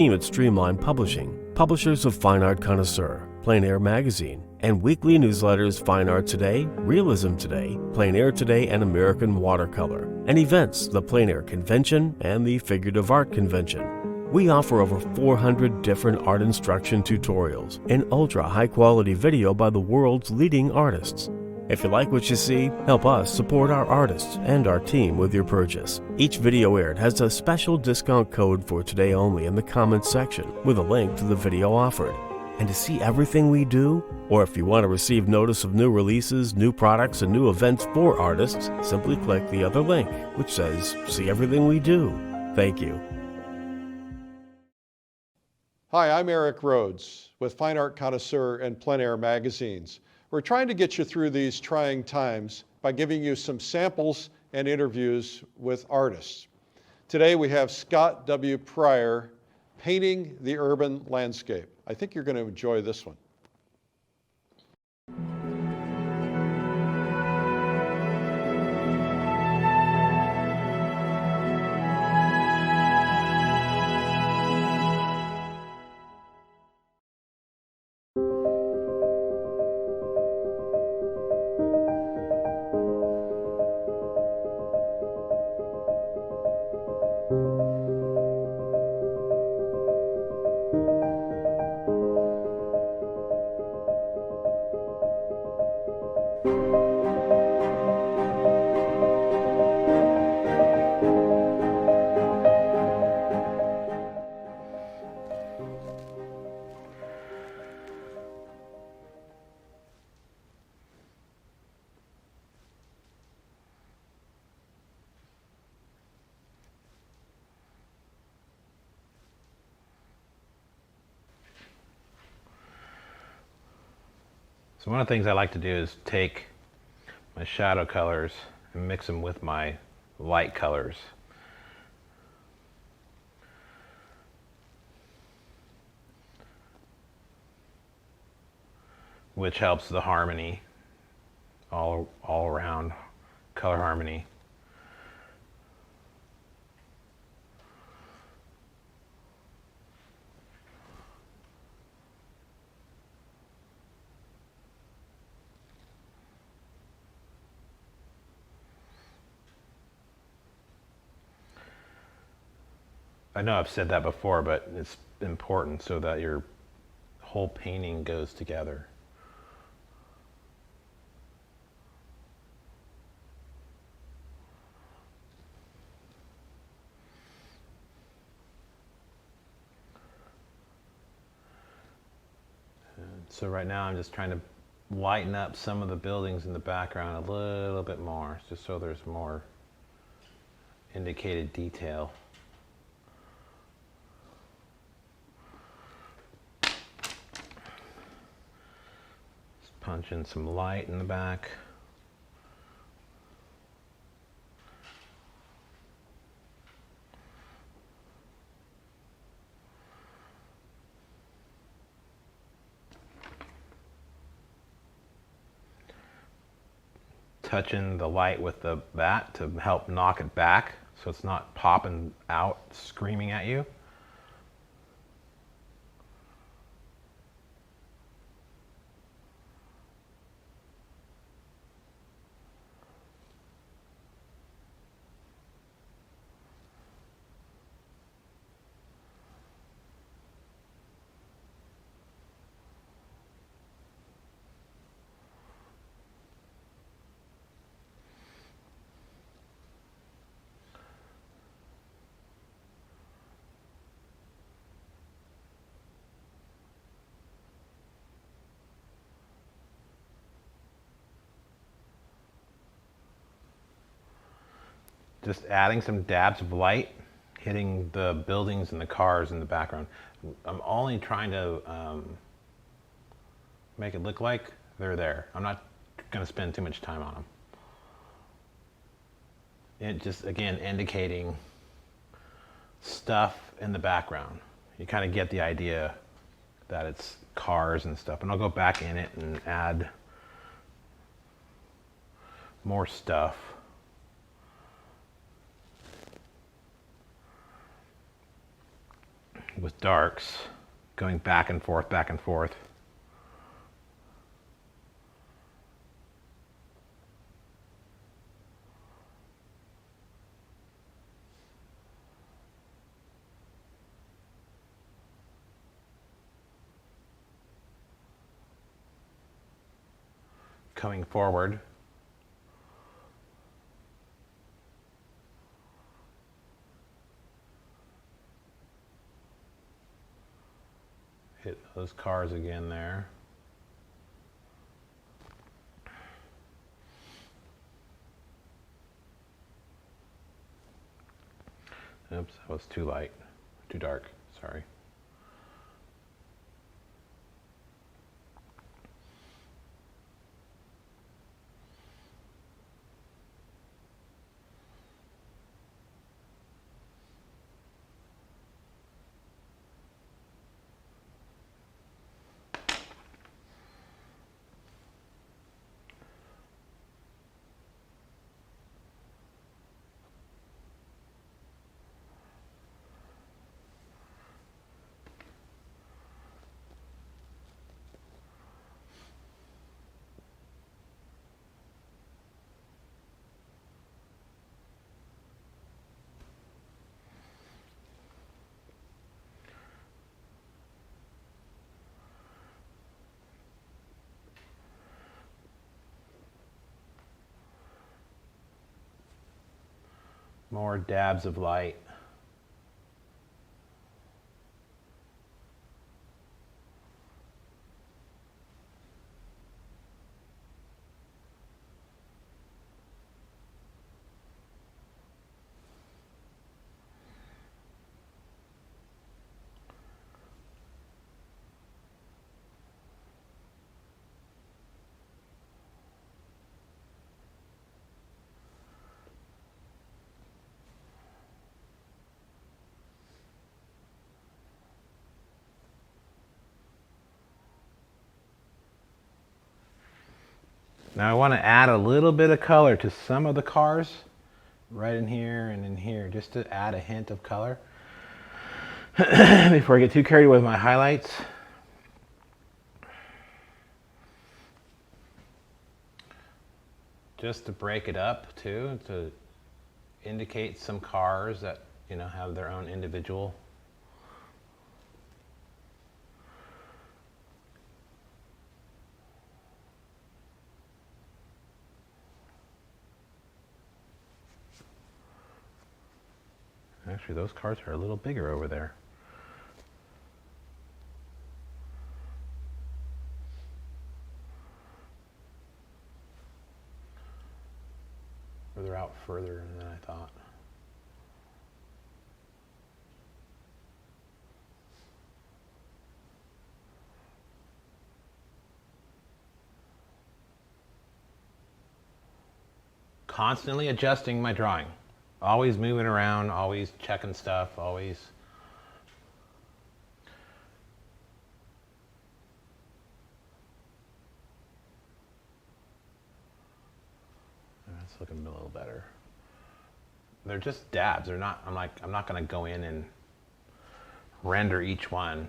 Team at Streamline Publishing, publishers of Fine Art Connoisseur, Plein Air Magazine, and weekly newsletters Fine Art Today, Realism Today, Plein Air Today, and American Watercolor, and events, the Plein Air Convention and the Figurative Art Convention. We offer over 400 different art instruction tutorials and ultra high-quality video by the world's leading artists. If you like what you see, help us support our artists and our team with your purchase. Each video aired has a special discount code for today only in the comments section with a link to the video offered. And to see everything we do, or if you want to receive notice of new releases, new products, and new events for artists, simply click the other link, which says, "See everything we do." Thank you. Hi, I'm Eric Rhodes with Fine Art Connoisseur and Plein Air magazines. We're trying to get you through these trying times by giving you some samples and interviews with artists. Today we have Scott W. Pryor painting the urban landscape. I think you're going to enjoy this one. So one of the things I like to do is take my shadow colors and mix them with my light colors. Which helps the harmony, all around color harmony. I know I've said that before, but it's important so that your whole painting goes together. So right now I'm just trying to lighten up some of the buildings in the background a little bit more, just so there's more indicated detail. Punch in some light in the back. Touching the light with that to help knock it back so it's not popping out, screaming at you. Just adding some dabs of light, hitting the buildings and the cars in the background. I'm only trying to make it look like they're there. I'm not going to spend too much time on them. It just, again, indicating stuff in the background. You kind of get the idea that it's cars and stuff. And I'll go back in it and add more stuff. with darks, going back and forth, back and forth. Coming forward. Hit those cars again there. Oops, that was too light, too dark, sorry. More dabs of light. Now I want to add a little bit of color to some of the cars, right in here and in here, just to add a hint of color before I get too carried away with my highlights. Just to break it up too, to indicate some cars that, you know, have their own individual . Actually, those cars are a little bigger over there. Or they're out further than I thought. Constantly adjusting my drawing. Always moving around, always checking stuff, always. That's looking a little better. They're just dabs. They're not, I'm not going to go in and render each one.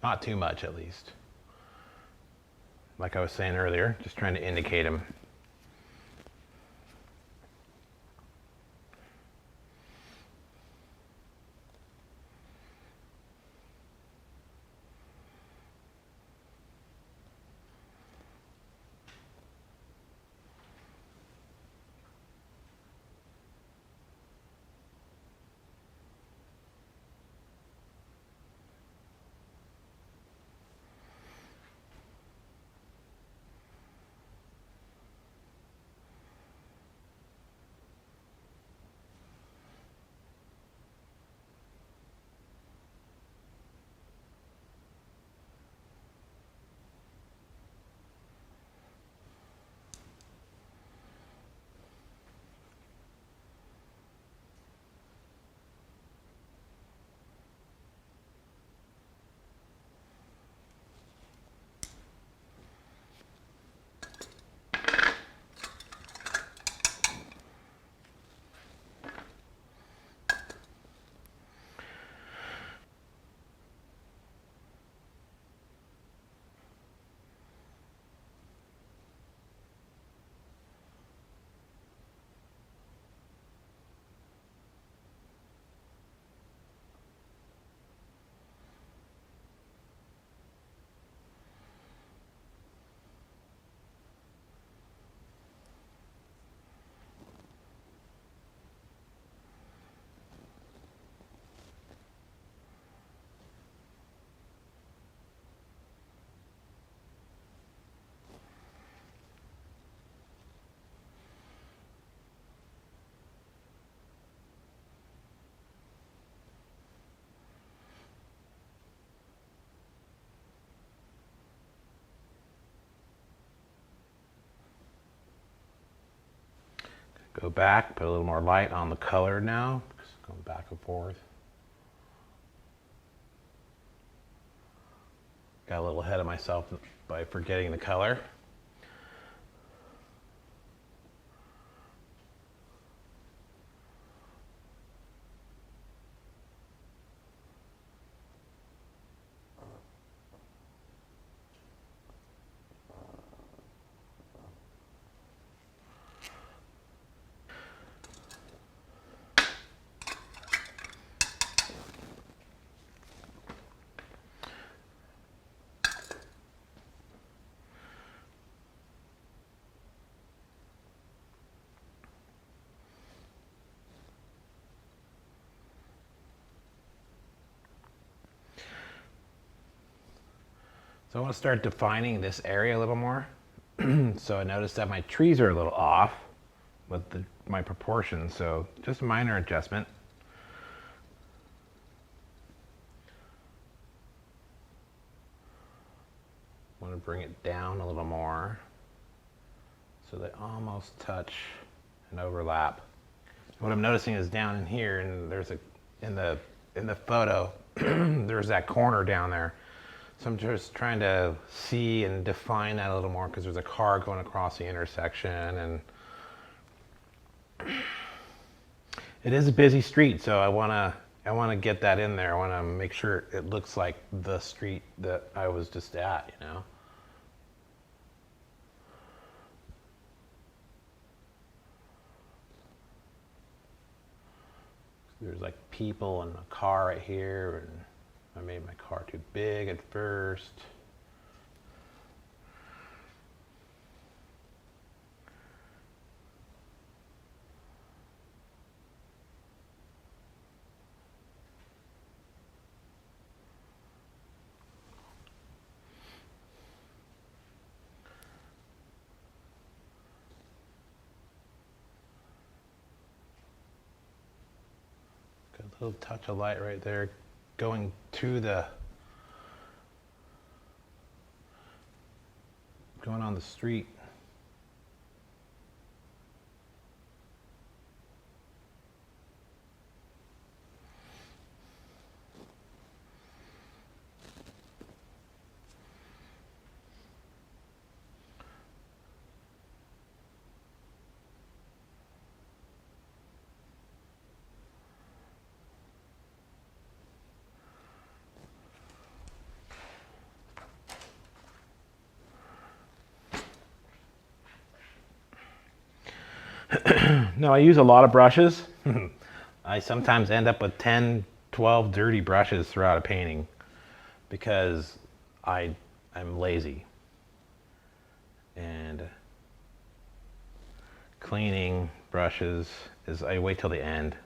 Not too much, at least. Like I was saying earlier, just trying to indicate them. Go back, put a little more light on the color now. Just going back and forth. Got a little ahead of myself by forgetting the color. So I want to start defining this area a little more. So I noticed that my trees are a little off with my proportions, so just a minor adjustment. I want to bring it down a little more so they almost touch and overlap. What I'm noticing is down in here, and there's in the photo, there's that corner down there. So I'm just trying to see and define that a little more because there's a car going across the intersection, and it is a busy street. So I want to get that in there. I want to make sure it looks like the street that I was just at, you know. There's like people and a car right here, and I made my car too big at first. Got a little touch of light right there going to going on the street. No, I use a lot of brushes. I sometimes end up with 10, 12 dirty brushes throughout a painting because I'm lazy. And cleaning brushes is, I wait till the end.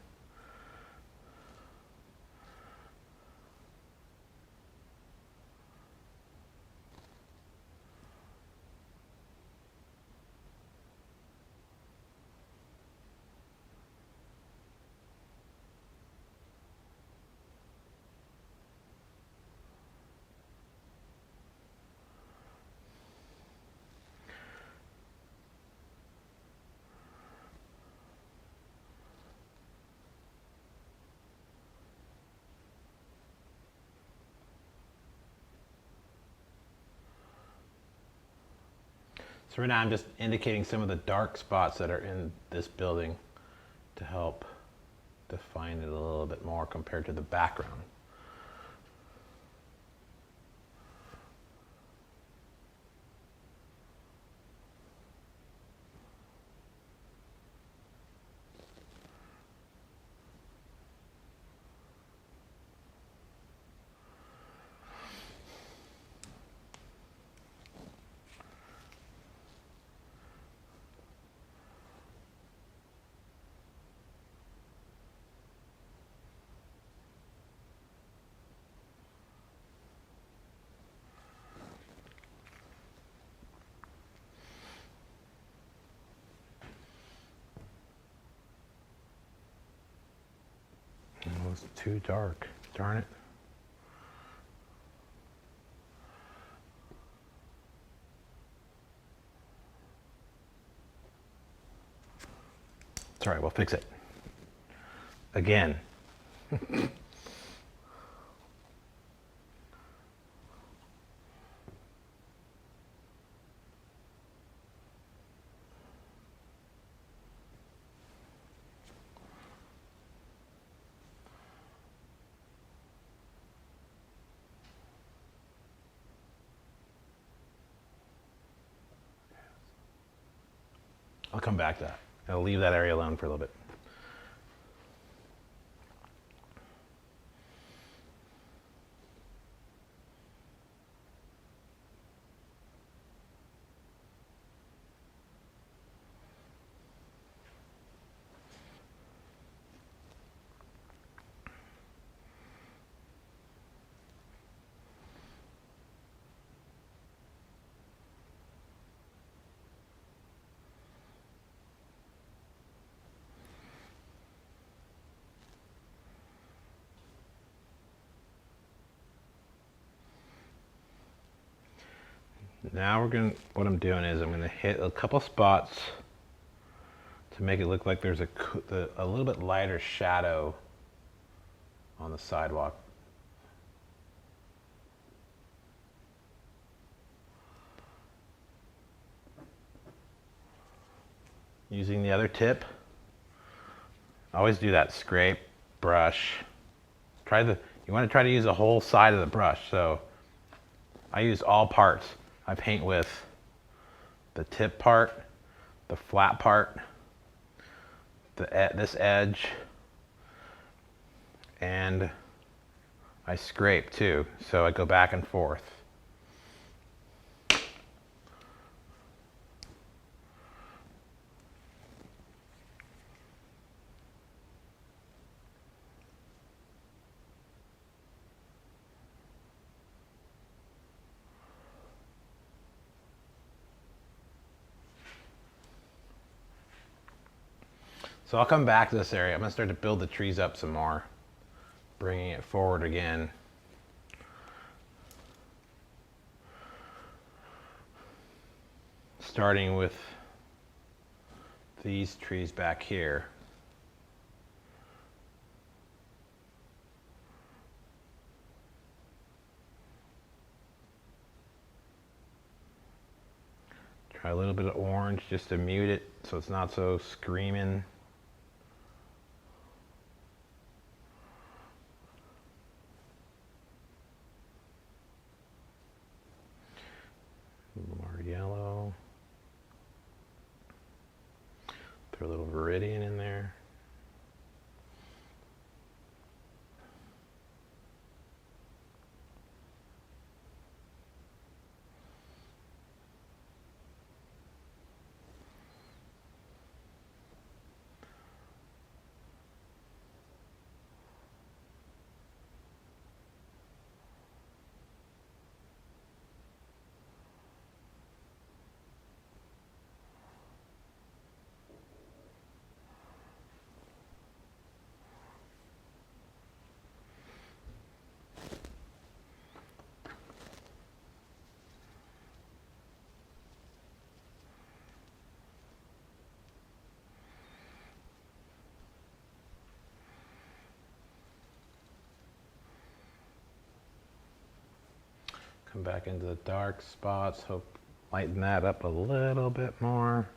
So right now I'm just indicating some of the dark spots that are in this building to help define it a little bit more compared to the background. It was too dark, darn it. It's all right, we'll fix it. Again. I'll come back to that. I'll leave that area alone for a little bit. Now what I'm doing is I'm going to hit a couple spots to make it look like there's a little bit lighter shadow on the sidewalk. Using the other tip, I always do that scrape, brush. You want to try to use the whole side of the brush. So I use all parts. I paint with the tip part, the flat part, this edge, and I scrape too. So I go back and forth. So I'll come back to this area. I'm going to start to build the trees up some more, bringing it forward again. Starting with these trees back here. Try a little bit of orange just to mute it so it's not so screaming. A little more yellow. Throw a little viridian in there. Come back into the dark spots, lighten that up a little bit more.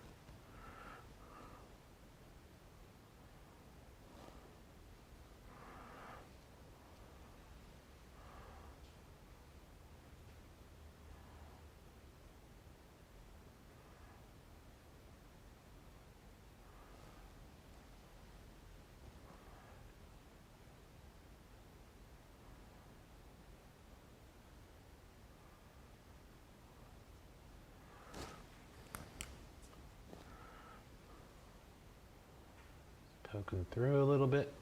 Poking through a little bit.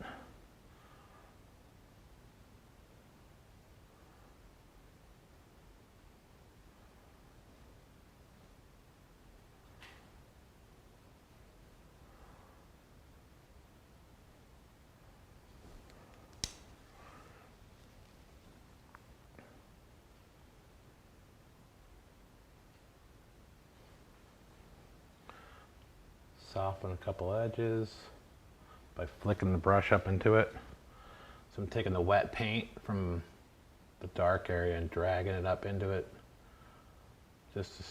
Soften a couple edges. by flicking the brush up into it. So I'm taking the wet paint from the dark area and dragging it up into it, just to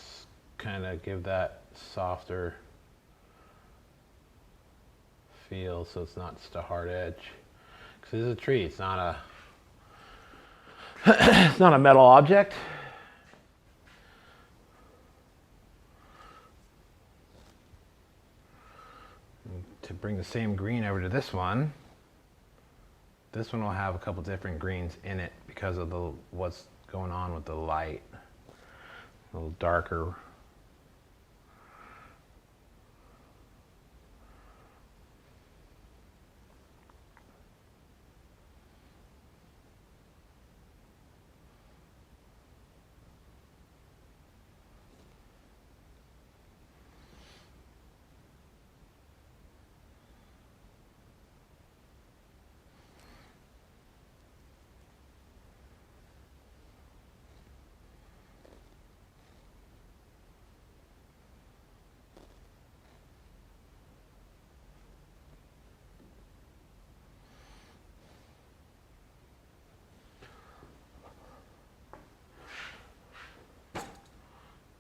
kind of give that softer feel, so it's not just a hard edge. Because it is a tree, it's not a it's not a metal object. And to bring the same green over to this one will have a couple different greens in it because of what's going on with the light. A little darker.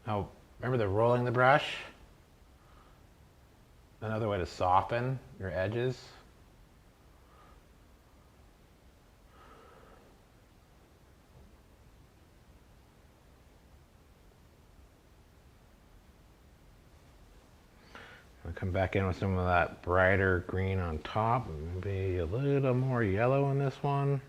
Now, remember the rolling the brush? Another way to soften your edges. I'll come back in with some of that brighter green on top, and maybe a little more yellow in this one.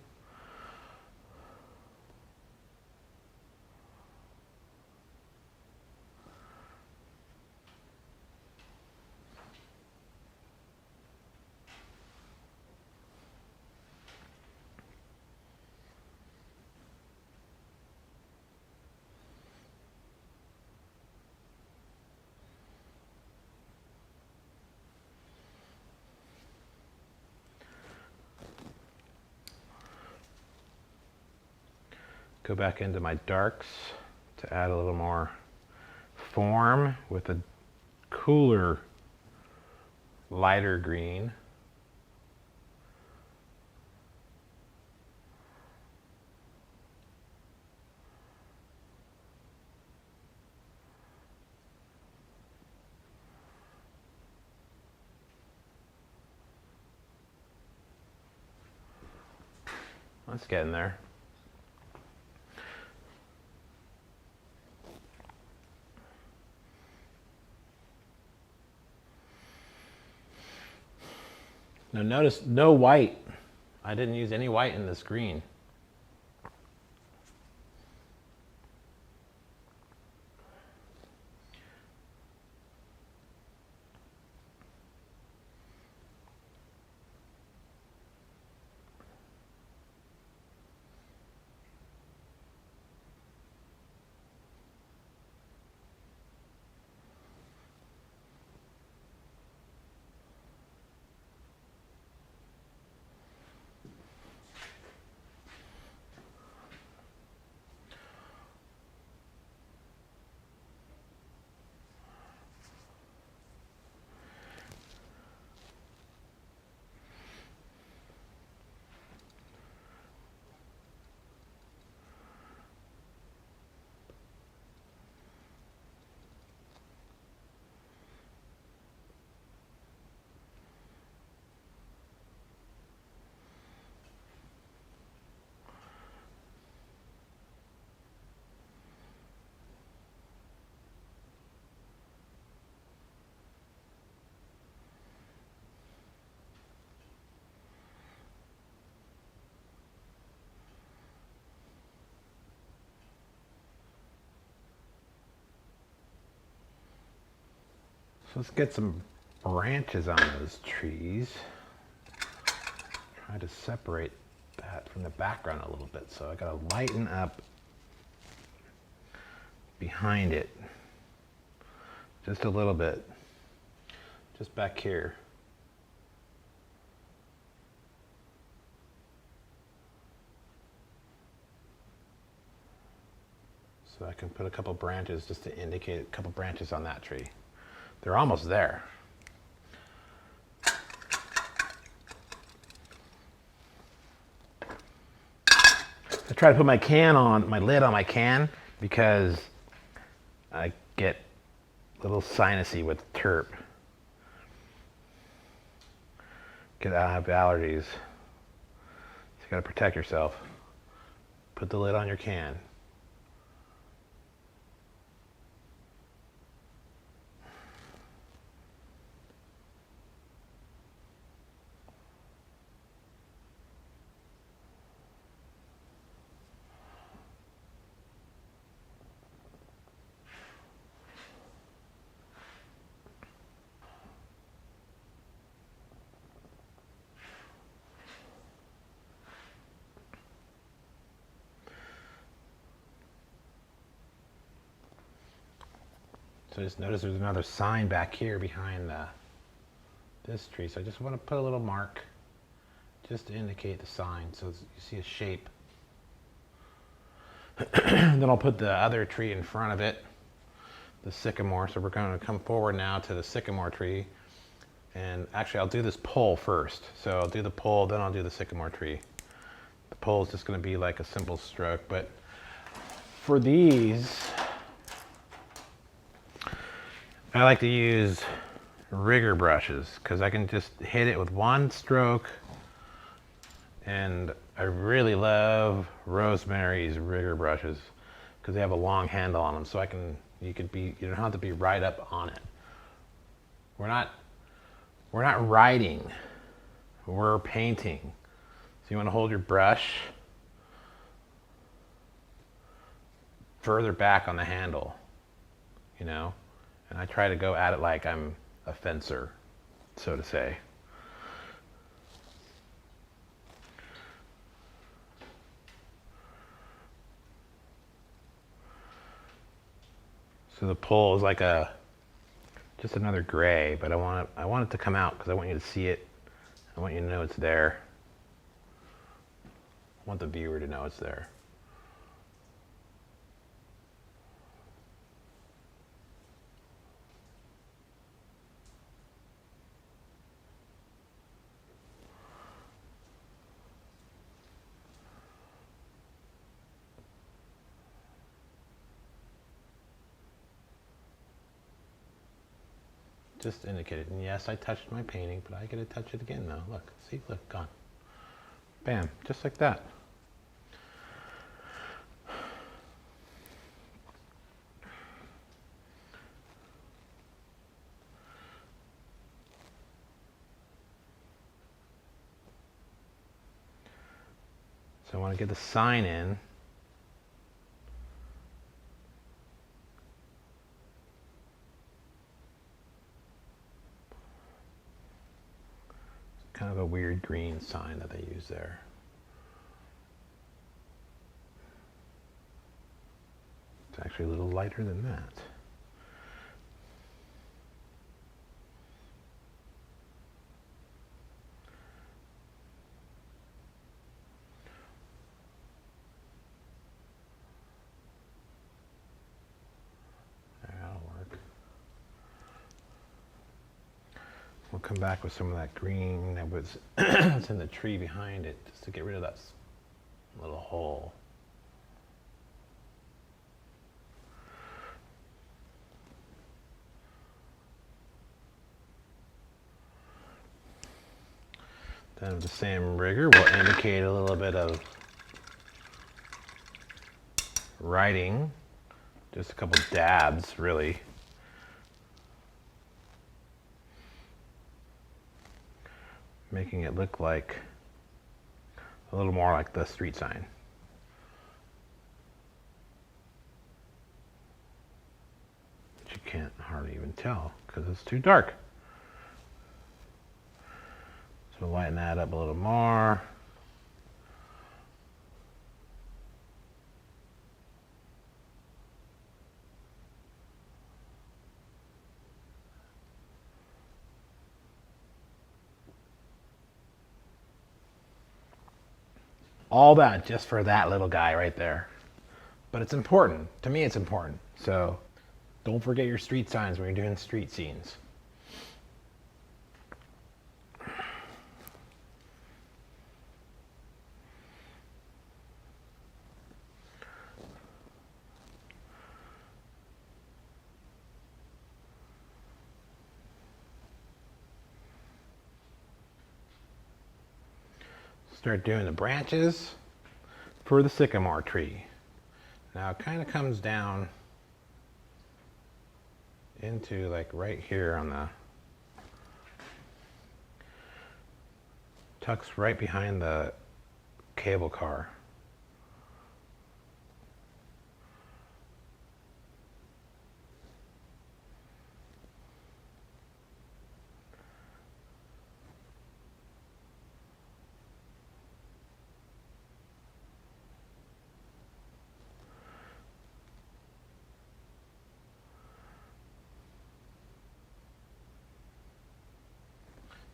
Go back into my darks to add a little more form with a cooler, lighter green. Let's get in there. Now notice no white. I didn't use any white in this green. So let's get some branches on those trees. Try to separate that from the background a little bit. So I gotta lighten up behind it just a little bit, just back here. So I can put a couple branches just to indicate a couple branches on that tree. They're almost there. I try to put my lid on my can because I get a little sinusy with terp. I have allergies. So you gotta protect yourself. Put the lid on your can. So I just noticed there's another sign back here behind this tree. So I just want to put a little mark just to indicate the sign so you see a shape. Then I'll put the other tree in front of it, the sycamore. So we're going to come forward now to the sycamore tree. And actually I'll do this pole first. So I'll do the pole, then I'll do the sycamore tree. The pole is just going to be like a simple stroke. But for these, I like to use rigger brushes because I can just hit it with one stroke, and I really love Rosemary's rigger brushes because they have a long handle on them, so you don't have to be right up on it. We're not writing, we're painting. So you want to hold your brush further back on the handle, you know? And I try to go at it like I'm a fencer, so to say. So the pole is like just another gray, but I want it to come out because I want you to see it. I want you to know it's there. I want the viewer to know it's there. Just indicated. And yes, I touched my painting, but I get to touch it again now. Look, see, look, gone. Bam, just like that. So I want to get the sign in. Kind of a weird green sign that they use there. It's actually a little lighter than that. That'll work. We'll come back with some of that green that was that's in the tree behind it, just to get rid of that little hole. Then with the same rigger, we'll indicate a little bit of writing, just a couple dabs, really. Making it look like a little more like the street sign. But you can't hardly even tell because it's too dark. So lighten that up a little more. All that just for that little guy right there. But it's important. To me, it's important. So don't forget your street signs when you're doing street scenes. start doing the branches for the sycamore tree. Now it kind of comes down into like right here on the, tucks right behind the cable car.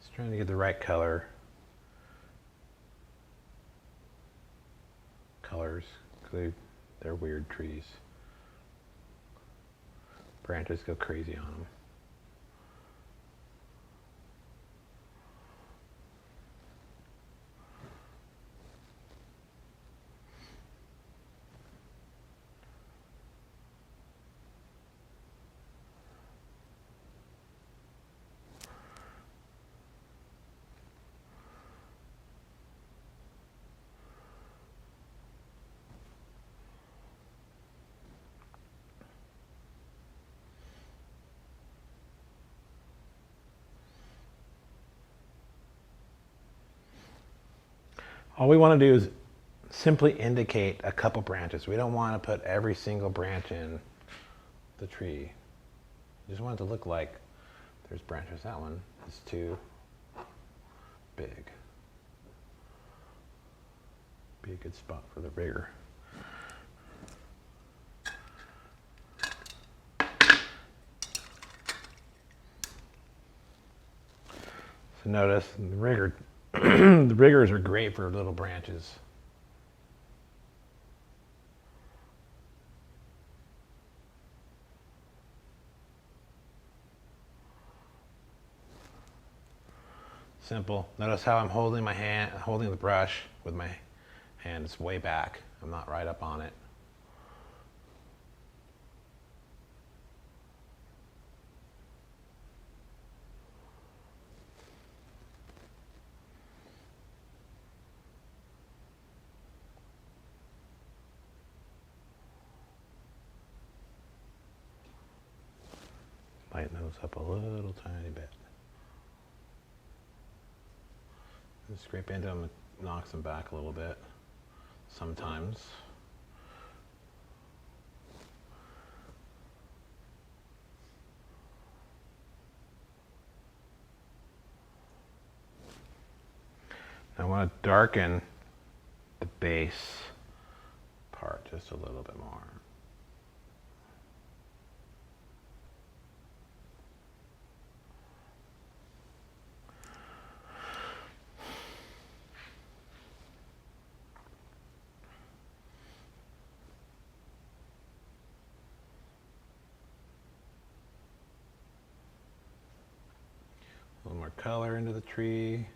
Just trying to get the right colors. They're weird trees. Branches go crazy on them. All we want to do is simply indicate a couple branches. We don't want to put every single branch in the tree. We just want it to look like there's branches. That one is too big. Be a good spot for the rigger. So notice the rigger. The riggers are great for little branches. Simple. Notice how I'm holding my hand, holding the brush with my hand. It's way back. I'm not right up on it. Lighten those up a little tiny bit. And scrape into them, it knocks them back a little bit sometimes. I want to darken the base part just a little bit more. A little more color into the tree.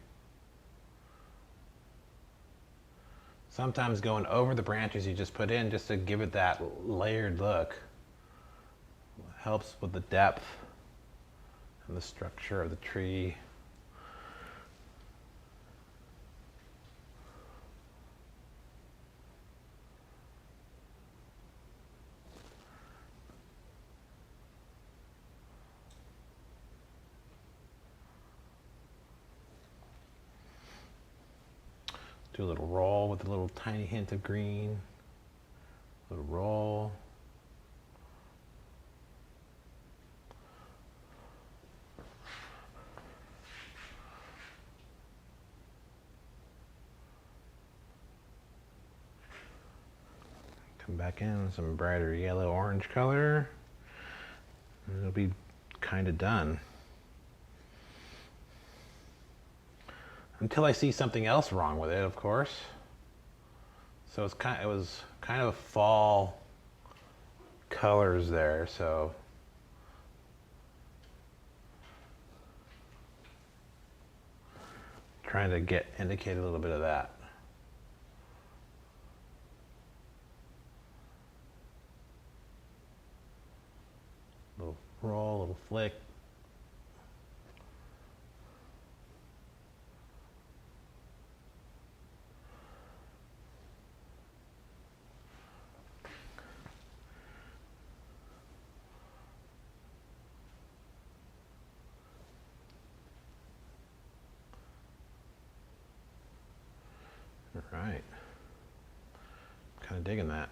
Sometimes going over the branches you just put in just to give it that layered look helps with the depth and the structure of the tree. Do a little roll with a little tiny hint of green. A little roll. Come back in with some brighter yellow orange color. And it'll be kind of done. Until I see something else wrong with it, of course. So it was kind of fall colors there, so trying to indicate a little bit of that. Little roll, little flick. right. Kind of digging that.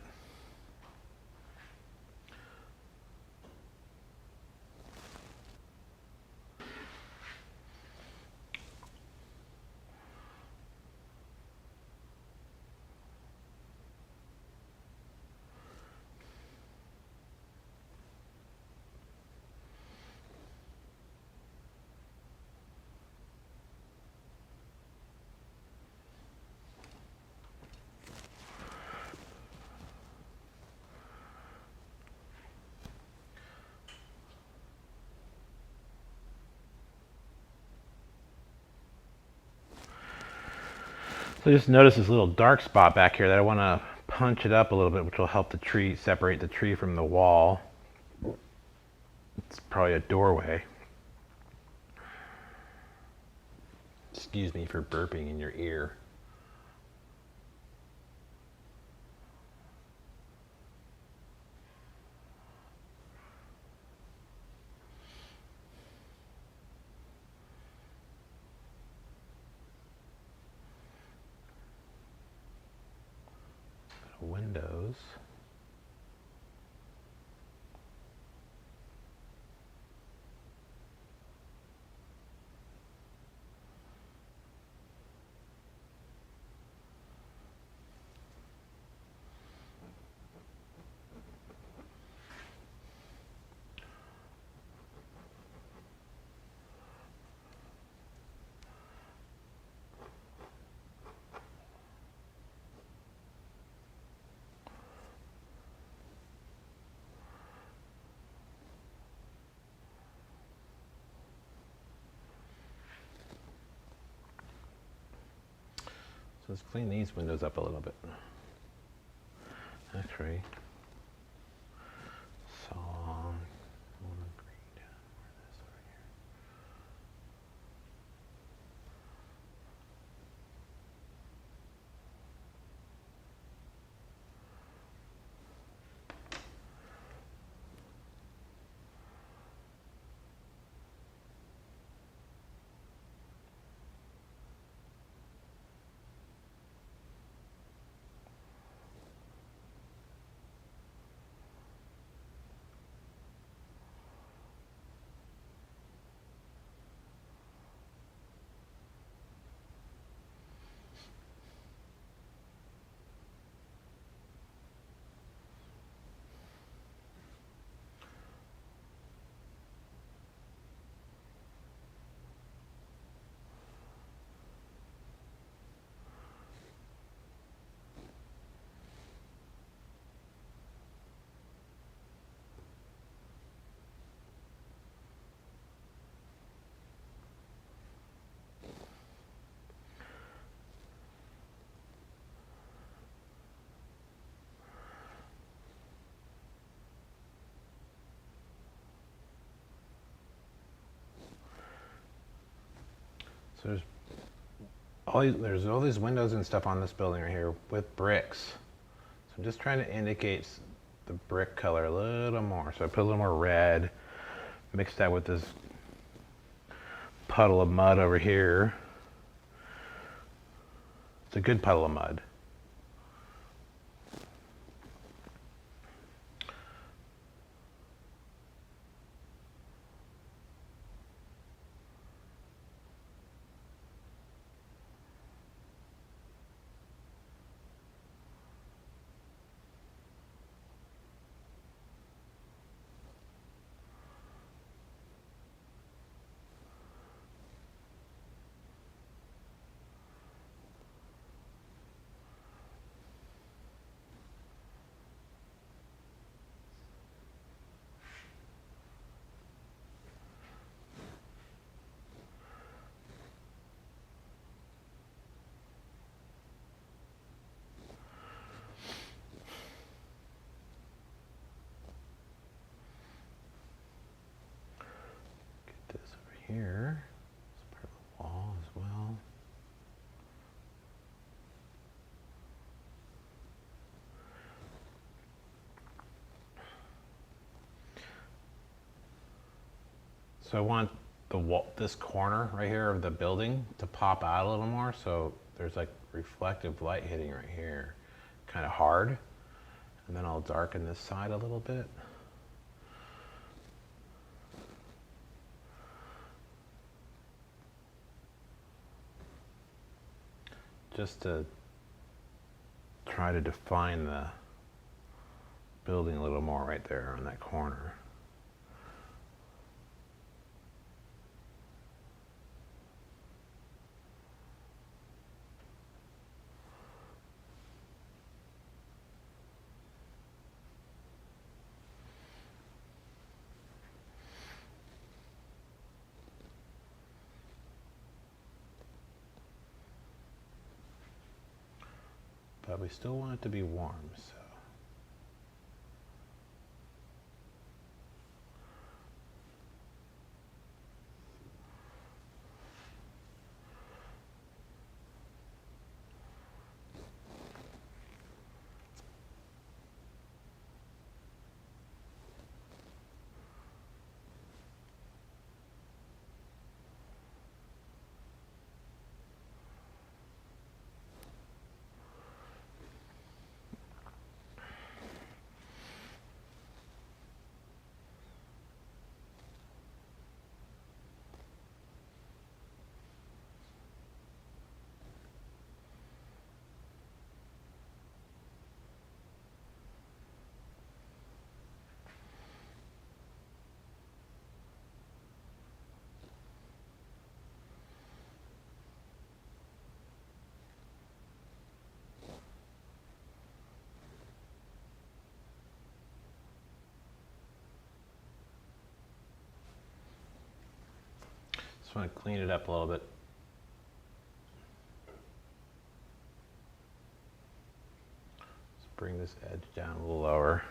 So just notice this little dark spot back here that I want to punch it up a little bit, which will help the tree, separate the tree from the wall. It's probably a doorway. Excuse me for burping in your ear. Windows. So let's clean these windows up a little bit. Actually, song, green down, where this over here. So there's all these windows and stuff on this building right here with bricks. So I'm just trying to indicate the brick color a little more. So I put a little more red, mix that with this puddle of mud over here. It's a good puddle of mud. Here, it's part of the wall as well. So I want the wall, this corner right here of the building to pop out a little more. So there's like reflective light hitting right here, kind of hard. And then I'll darken this side a little bit. Just to try to define the building a little more right there on that corner. But we still want it to be warm, so. Just want to clean it up a little bit. Let's bring this edge down a little lower.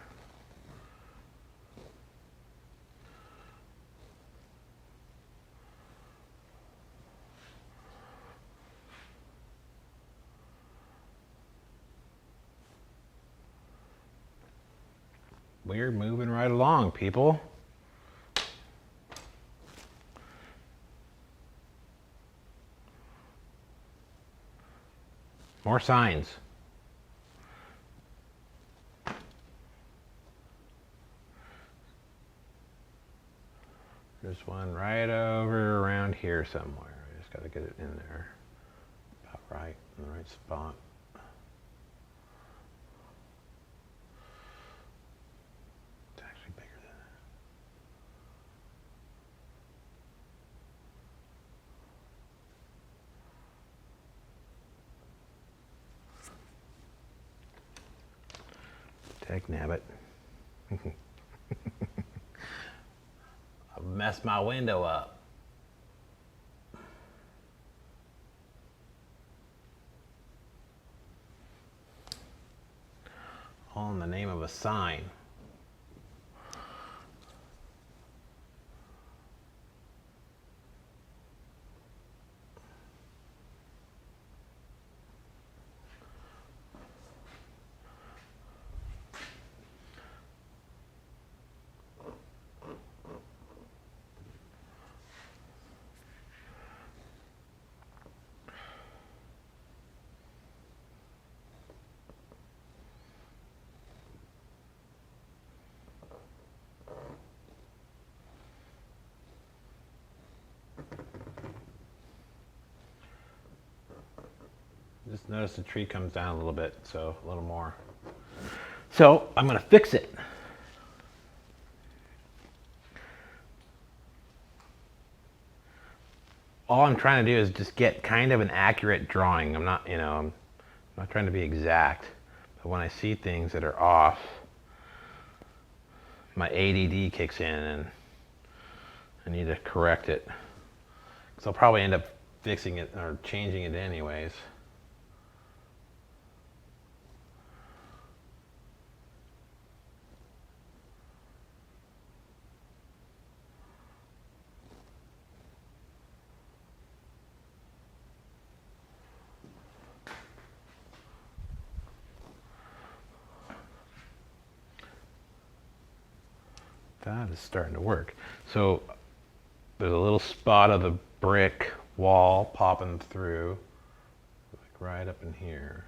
We're moving right along, people. More signs. There's one right over around here somewhere. I just got to get it in there. About right, in the right spot. It's actually bigger than that. Heck nabbit. I've messed my window up. All in the name of a sign. Just notice the tree comes down a little bit, so a little more. So I'm going to fix it. All I'm trying to do is just get kind of an accurate drawing. I'm not, I'm not trying to be exact. But when I see things that are off, my ADD kicks in and I need to correct it. Because I'll probably end up fixing it or changing it anyways. That is starting to work. So there's a little spot of the brick wall popping through, like right up in here.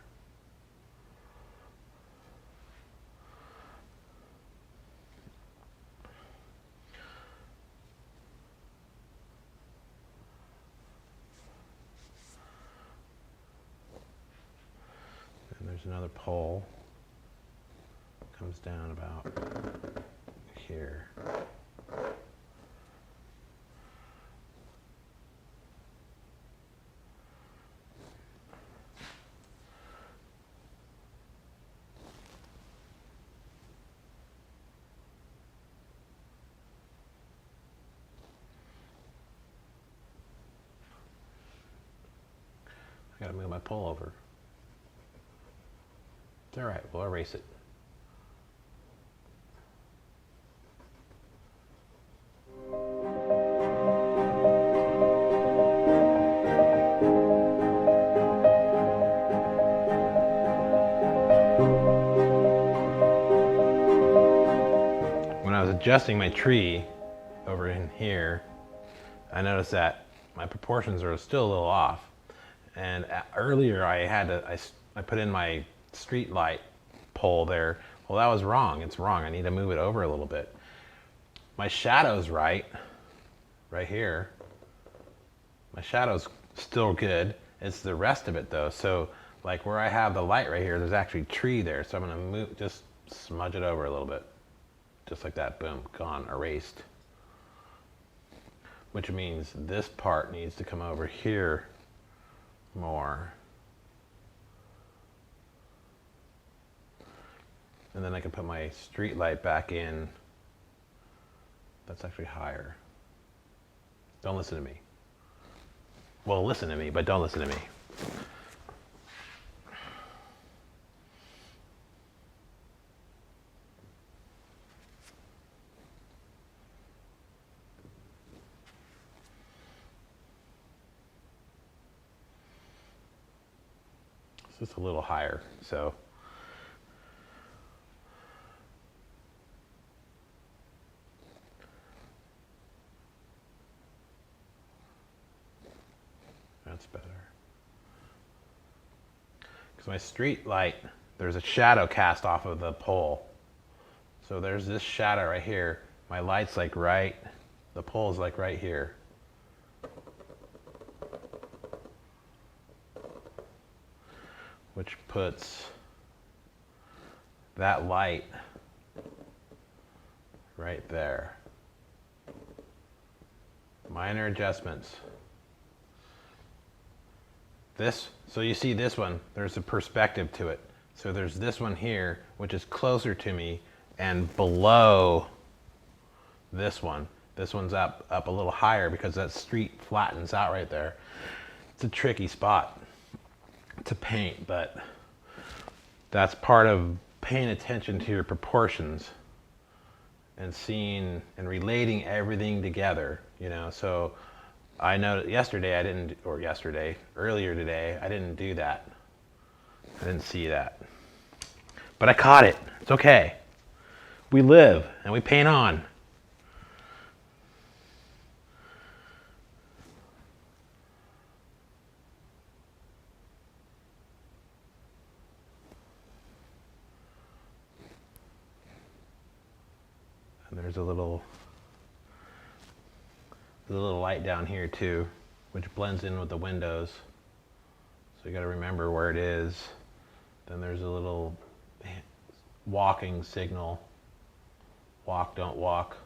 And there's another pole. Comes down about here. I gotta move my pole over. It's all right, we'll erase it. When I was adjusting my tree over in here, I noticed that my proportions are still a little off. And earlier I put in my street light pole there. Well, that was wrong. It's wrong. I need to move it over a little bit. My shadow's right here. My shadow's still good. It's the rest of it though. So like where I have the light right here, there's actually tree there. So I'm gonna just smudge it over a little bit. Just like that, boom, gone, erased. Which means this part needs to come over here more. And then I can put my street light back in. That's actually higher. Don't listen to me. Well, listen to me, but don't listen to me. It's just a little higher, so. That's better. Because my street light, there's a shadow cast off of the pole. So there's this shadow right here. My light's like the pole's like right here. Which puts that light right there. Minor adjustments. So you see this one, there's a perspective to it. So there's this one here, which is closer to me, and below this one. This one's up a little higher because that street flattens out right there. It's a tricky spot to paint, but that's part of paying attention to your proportions and seeing and relating everything together, you know. So I know earlier today, I didn't do that. I didn't see that. But I caught it. It's okay. We live and we paint on. And there's a little light down here too, which blends in with the windows. So you got to remember where it is. Then there's a little walking signal. Walk, don't walk.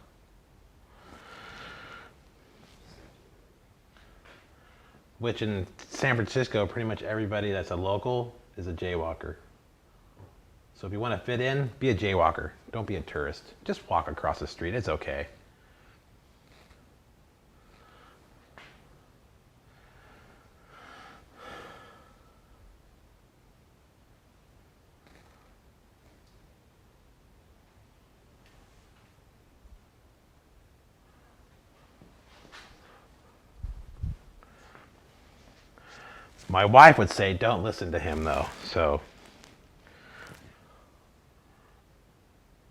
Which in San Francisco, pretty much everybody that's a local is a jaywalker. So if you want to fit in, be a jaywalker. Don't be a tourist. Just walk across the street. It's okay. My wife would say, don't listen to him though, so.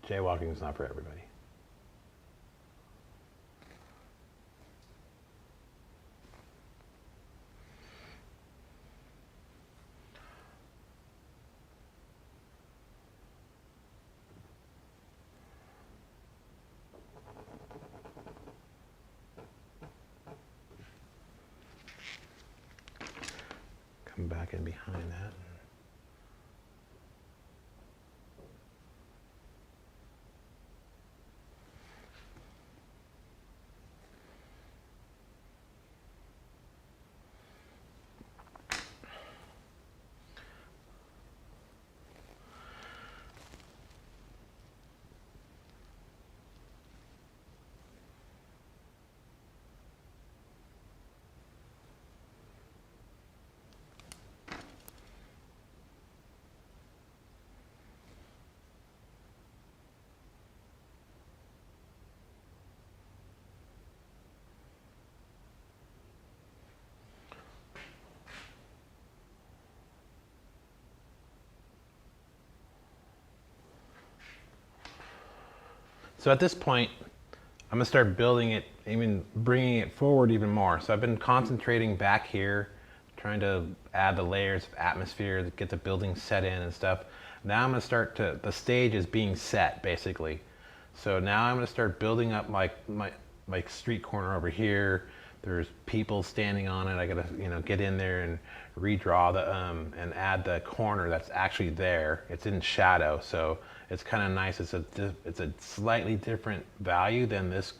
Jaywalking is not for everybody. Come back in behind that. So at this point, I'm gonna start building it, even bringing it forward even more. So I've been concentrating back here, trying to add the layers of atmosphere, to get the building set in and stuff. Now I'm gonna start to, the stage is being set basically. So now I'm gonna start building up my street corner over here. There's people standing on it. I gotta, get in there and redraw the, and add the corner that's actually there. It's in shadow, so it's kind of nice. It's a slightly different value than this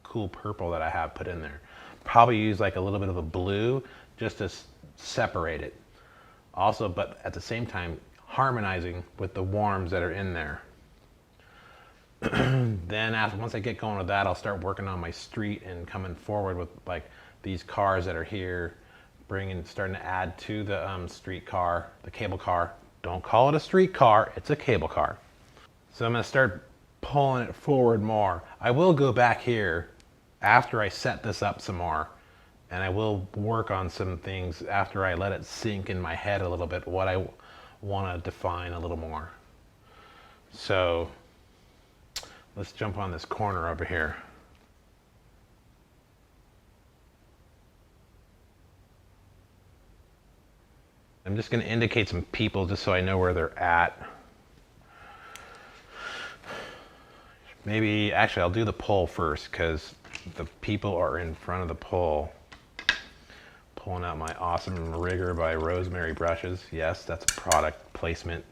cool purple that I have put in there. Probably use like a little bit of a blue just to separate it. Also, but at the same time, harmonizing with the warms that are in there. Then once I get going with that, I'll start working on my street and coming forward with like these cars that are here, starting to add to the street car, the cable car. Don't call it a street car, it's a cable car. So I'm gonna start pulling it forward more. I will go back here after I set this up some more, and I will work on some things after I let it sink in my head a little bit, what I wanna define a little more. So let's jump on this corner over here. I'm just going to indicate some people just so I know where they're at. Maybe, actually, I'll do the pole first because the people are in front of the pole. Pulling out my awesome Rigger by Rosemary brushes. Yes, that's a product placement.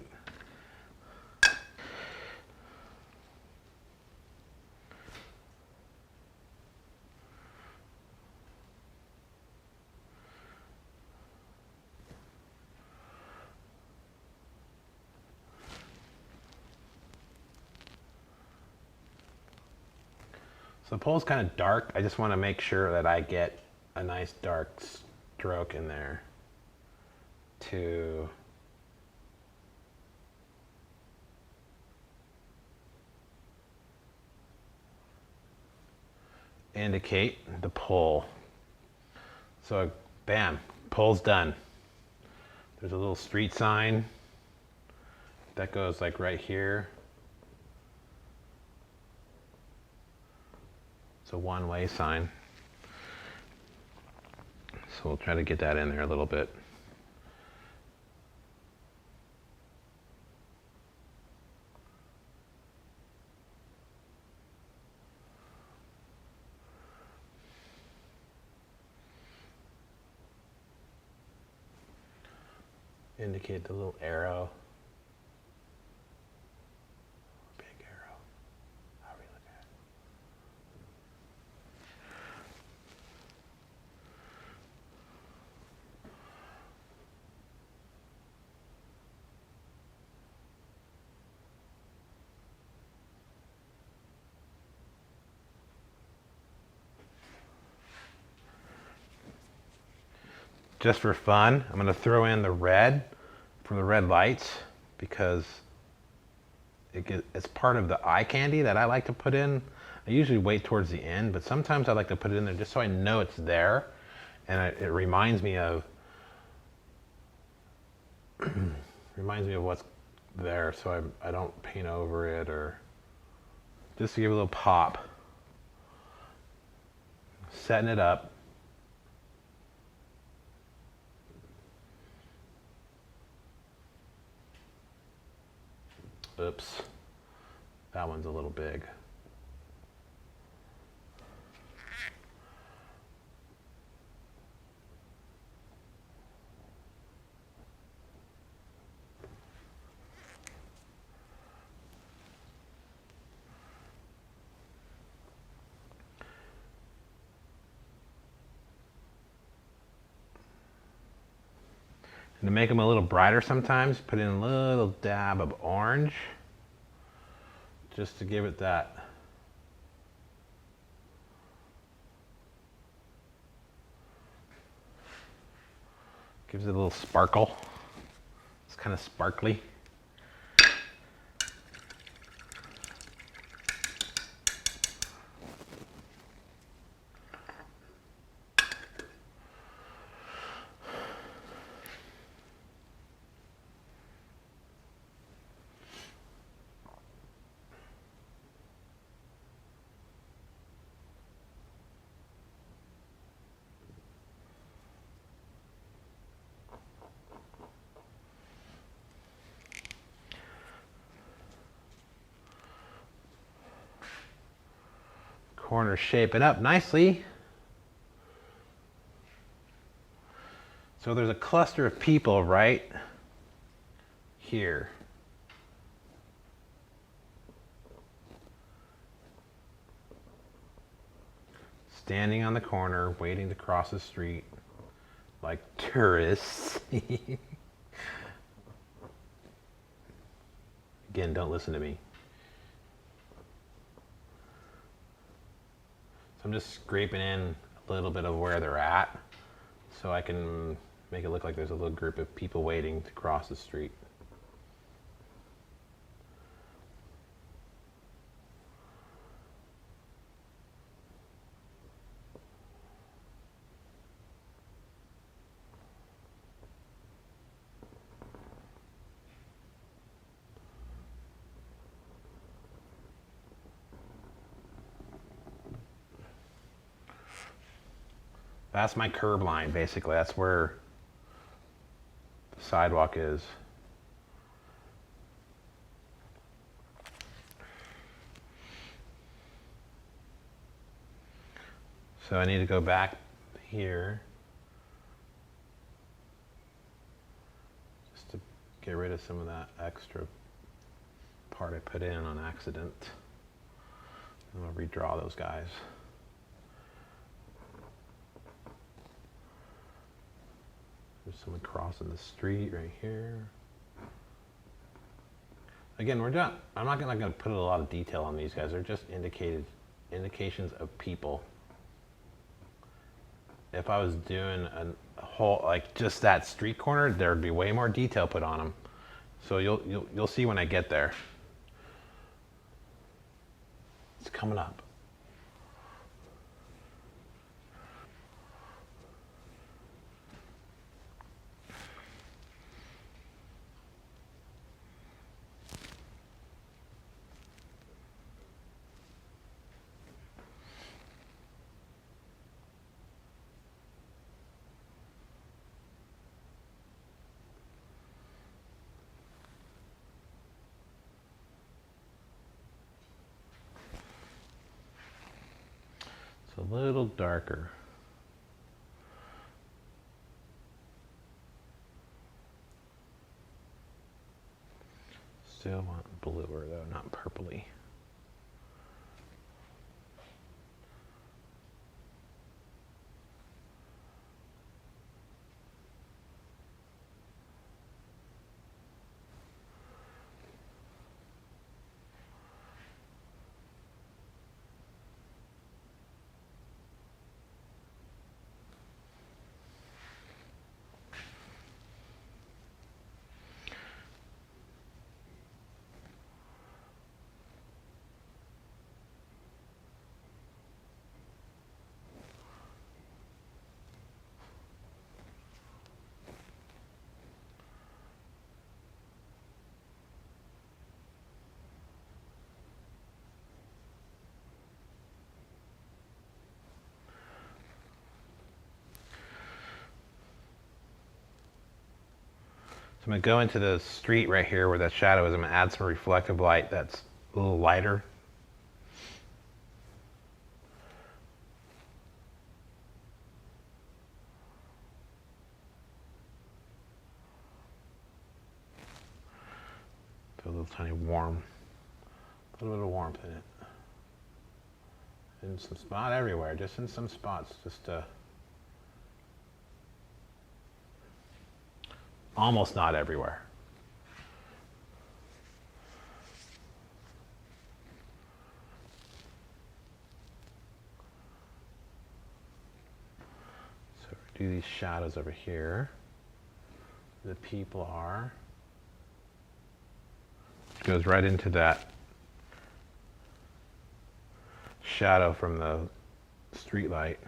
So the pole's kind of dark. I just want to make sure that I get a nice dark stroke in there to indicate the pole. So bam, pole's done. There's a little street sign that goes like right here. It's a one-way sign. So we'll try to get that in there a little bit. Indicate the little arrow. Big arrow. How are we looking at it? Just for fun, I'm going to throw in the red from the red lights because it's part of the eye candy that I like to put in. I usually wait towards the end, but sometimes I like to put it in there just so I know it's there, and it reminds me of what's there, so I don't paint over it, or just to give it a little pop. Setting it up. Oops, that one's a little big. to make them a little brighter sometimes, put in a little dab of orange, just to give it that gives it a little sparkle. It's kind of sparkly. Corner shaping up nicely. So there's a cluster of people right here. Standing on the corner, waiting to cross the street like tourists. Again, don't listen to me. I'm just scraping in a little bit of where they're at so I can make it look like there's a little group of people waiting to cross the street. That's my curb line, basically. That's where the sidewalk is. So I need to go back here just to get rid of some of that extra part I put in on accident. I'm gonna redraw those guys. There's someone crossing the street right here. Again, I'm not gonna put a lot of detail on these guys. They're just indications of people. If I was doing a whole, like just that street corner, there'd be way more detail put on them. So you'll see when I get there. It's coming up. A little darker. Still want bluer though, not purpley. I'm going to go into the street right here where that shadow is. I'm going to add some reflective light that's a little lighter. Put a little tiny warm, a little bit of warmth in it. In some spot everywhere, just in some spots, just to almost not everywhere. So we do these shadows over here. The people are. It goes right into that shadow from the street light.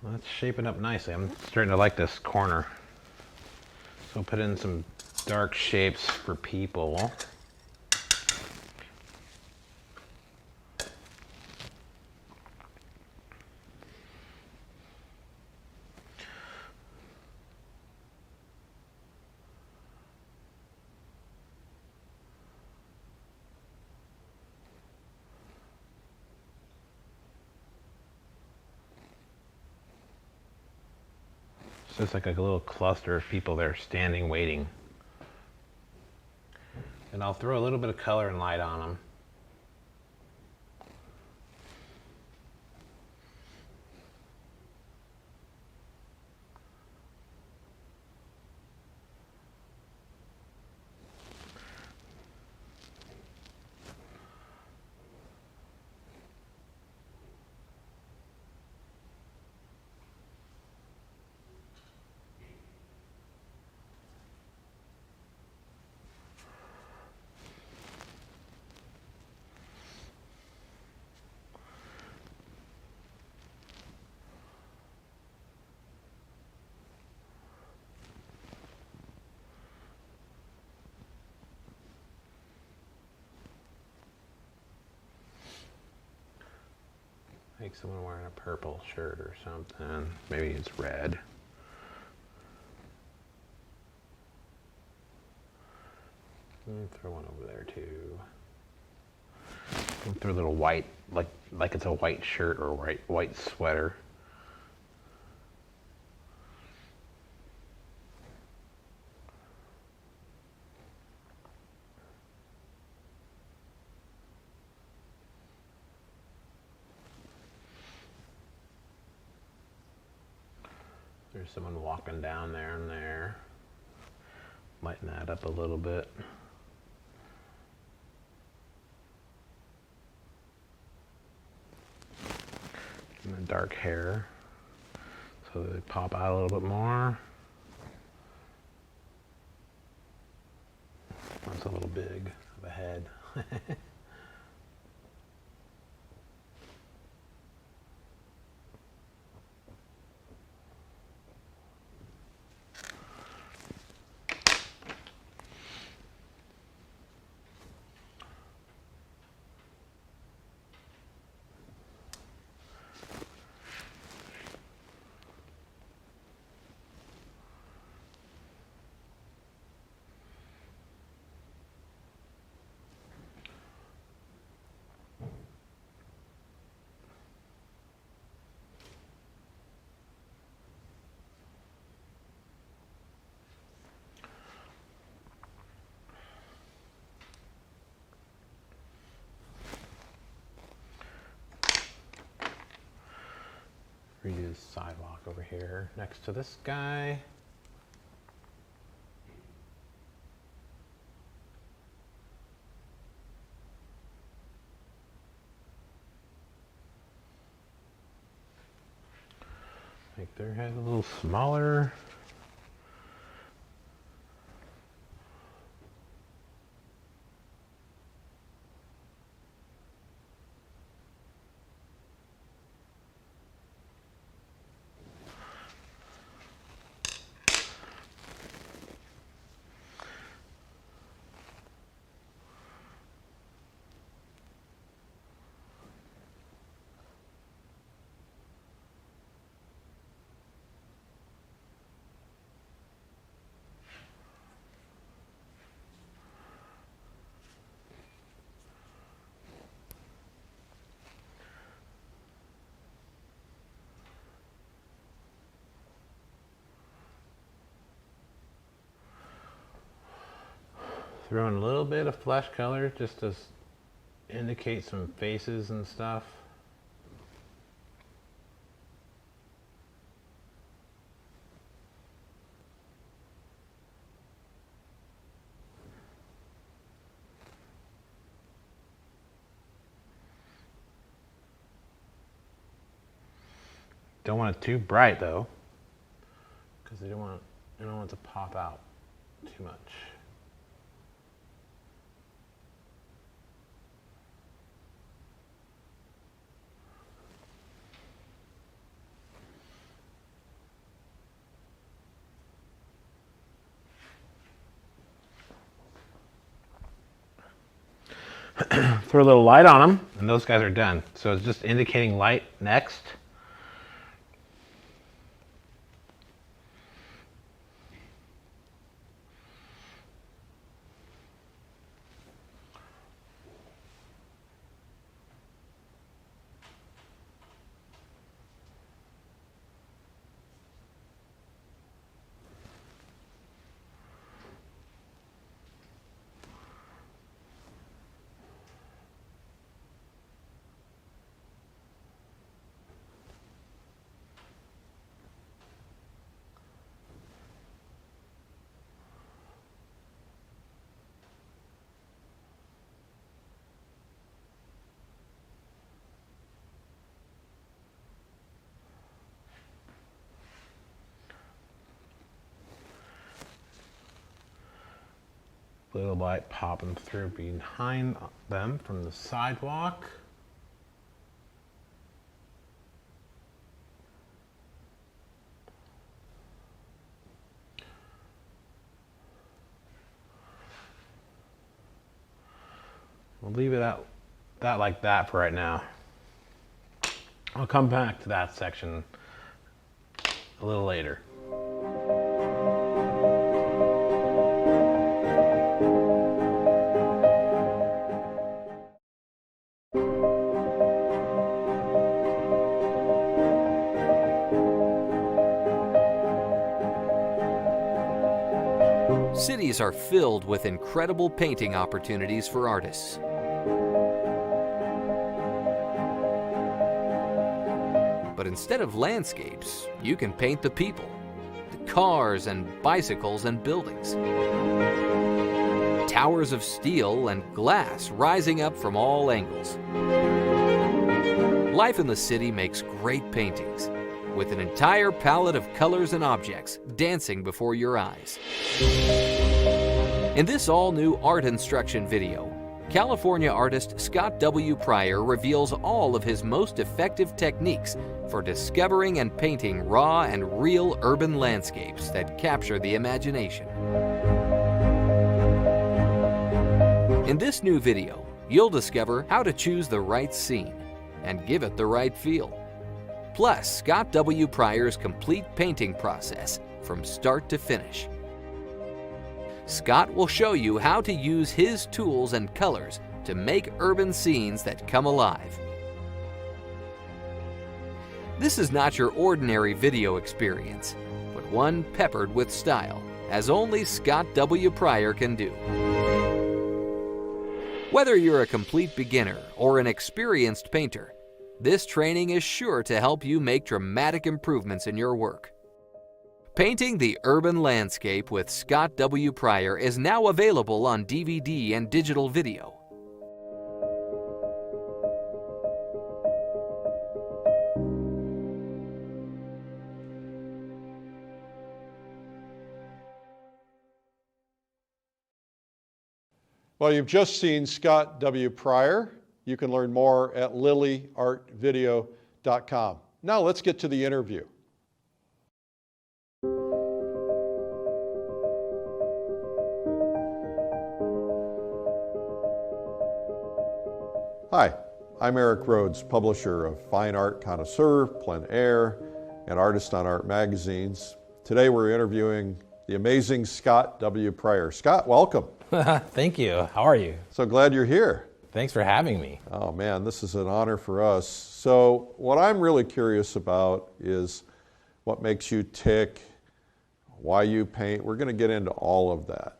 Well, that's shaping up nicely. I'm starting to like this corner. So we'll put in some dark shapes for people. So it's like a little cluster of people there standing, waiting. And I'll throw a little bit of color and light on them. Like someone wearing a purple shirt or something. Maybe it's red. Throw one over there too. Through a little white, like it's a white shirt or white sweater. There's someone walking down there and there. Lighten that up a little bit. And the dark hair, so they pop out a little bit more. That's a little big of a head. Redo the sidewalk over here next to this guy. Make their head a little smaller. Throw in a little bit of flesh color just to indicate some faces and stuff. Don't want it too bright though, because you don't want it to pop out too much. Throw a little light on them, and those guys are done. So it's just indicating light next. Little light popping through behind them from the sidewalk. We'll leave it at that like that for right now. I'll come back to that section a little later. Cities are filled with incredible painting opportunities for artists. But instead of landscapes, you can paint the people, the cars and bicycles and buildings. Towers of steel and glass rising up from all angles. Life in the city makes great paintings, with an entire palette of colors and objects dancing before your eyes. In this all-new art instruction video, California artist Scott W. Pryor reveals all of his most effective techniques for discovering and painting raw and real urban landscapes that capture the imagination. In this new video, you'll discover how to choose the right scene and give it the right feel. Plus, Scott W. Pryor's complete painting process from start to finish. Scott will show you how to use his tools and colors to make urban scenes that come alive. This is not your ordinary video experience, but one peppered with style, as only Scott W. Pryor can do. Whether you're a complete beginner or an experienced painter, this training is sure to help you make dramatic improvements in your work. Painting the Urban Landscape with Scott W. Pryor is now available on DVD and digital video. Well, you've just seen Scott W. Pryor. You can learn more at lilyartvideo.com. Now let's get to the interview. Hi, I'm Eric Rhodes, publisher of Fine Art Connoisseur, Plein Air, and Artist on Art magazines. Today we're interviewing the amazing Scott W. Pryor. Scott, welcome. Thank you. How are you? So glad you're here. Thanks for having me. Oh man, this is an honor for us. So what I'm really curious about is what makes you tick, why you paint. We're going to get into all of that.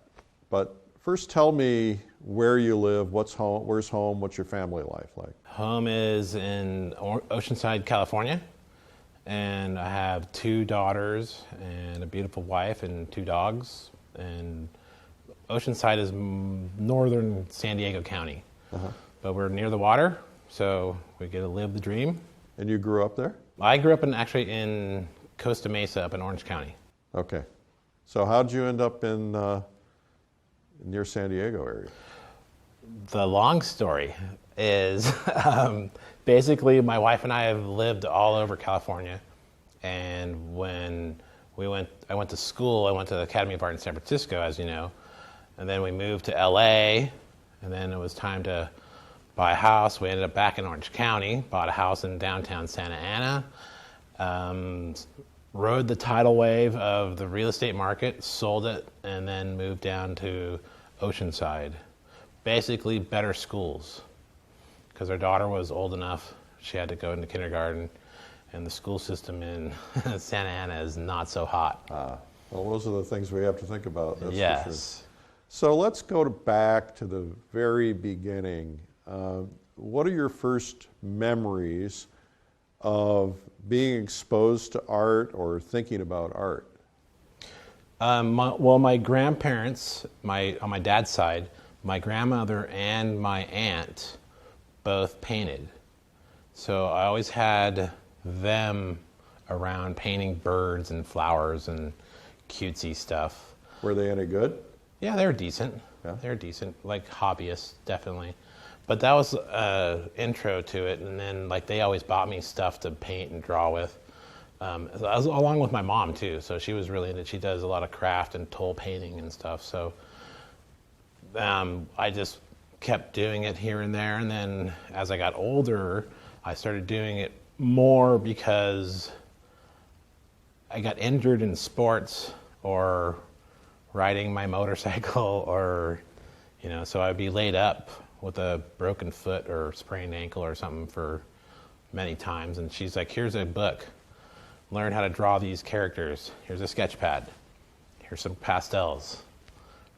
But first tell me where you live, what's home, where's home, what's your family life like? Home is in Oceanside, California, and I have 2 daughters and a beautiful wife and 2 dogs. And Oceanside is northern San Diego County, but we're near the water, so we get to live the dream. And you grew up there? I grew up actually in Costa Mesa up in Orange County. Okay. So how'd you end up in near San Diego area? The long story is basically my wife and I have lived all over California, and when I went to school, I went to the Academy of Art in San Francisco, as you know, and then we moved to LA, and then it was time to buy a house. We ended up back in Orange County, bought a house in downtown Santa Ana, rode the tidal wave of the real estate market, sold it, and then moved down to Oceanside. Basically better schools, because our daughter was old enough, she had to go into kindergarten, and the school system in Santa Ana is not so hot. Well, those are the things we have to think about. That's yes. For sure. So let's go back to the very beginning. What are your first memories of being exposed to art or thinking about art? My grandparents, on my dad's side, my grandmother and my aunt both painted. So I always had them around painting birds and flowers and cutesy stuff. Were they any good? Yeah, they were decent. Yeah. They were decent, like hobbyists, definitely. But that was intro to it, and then like they always bought me stuff to paint and draw with, along with my mom too. So she was really into it. She does a lot of craft and toll painting and stuff. So I just kept doing it here and there, and then as I got older, I started doing it more because I got injured in sports or riding my motorcycle, or so I'd be laid up with a broken foot or sprained ankle or something for many times, and she's like, here's a book, learn how to draw these characters, here's a sketch pad, here's some pastels,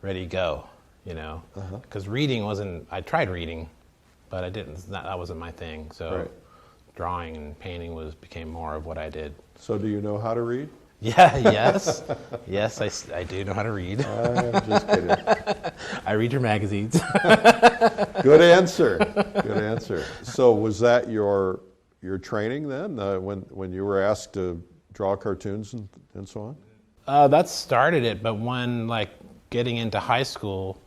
ready to go, you know, because reading wasn't, I tried reading, but I didn't, that wasn't my thing. So drawing and painting became more of what I did. So do you know how to read? Yeah, yes. Yes, I do know how to read. I'm just kidding. I read your magazines. Good answer. Good answer. So was that your training then, when you were asked to draw cartoons and so on? That started it, but when like getting into high school,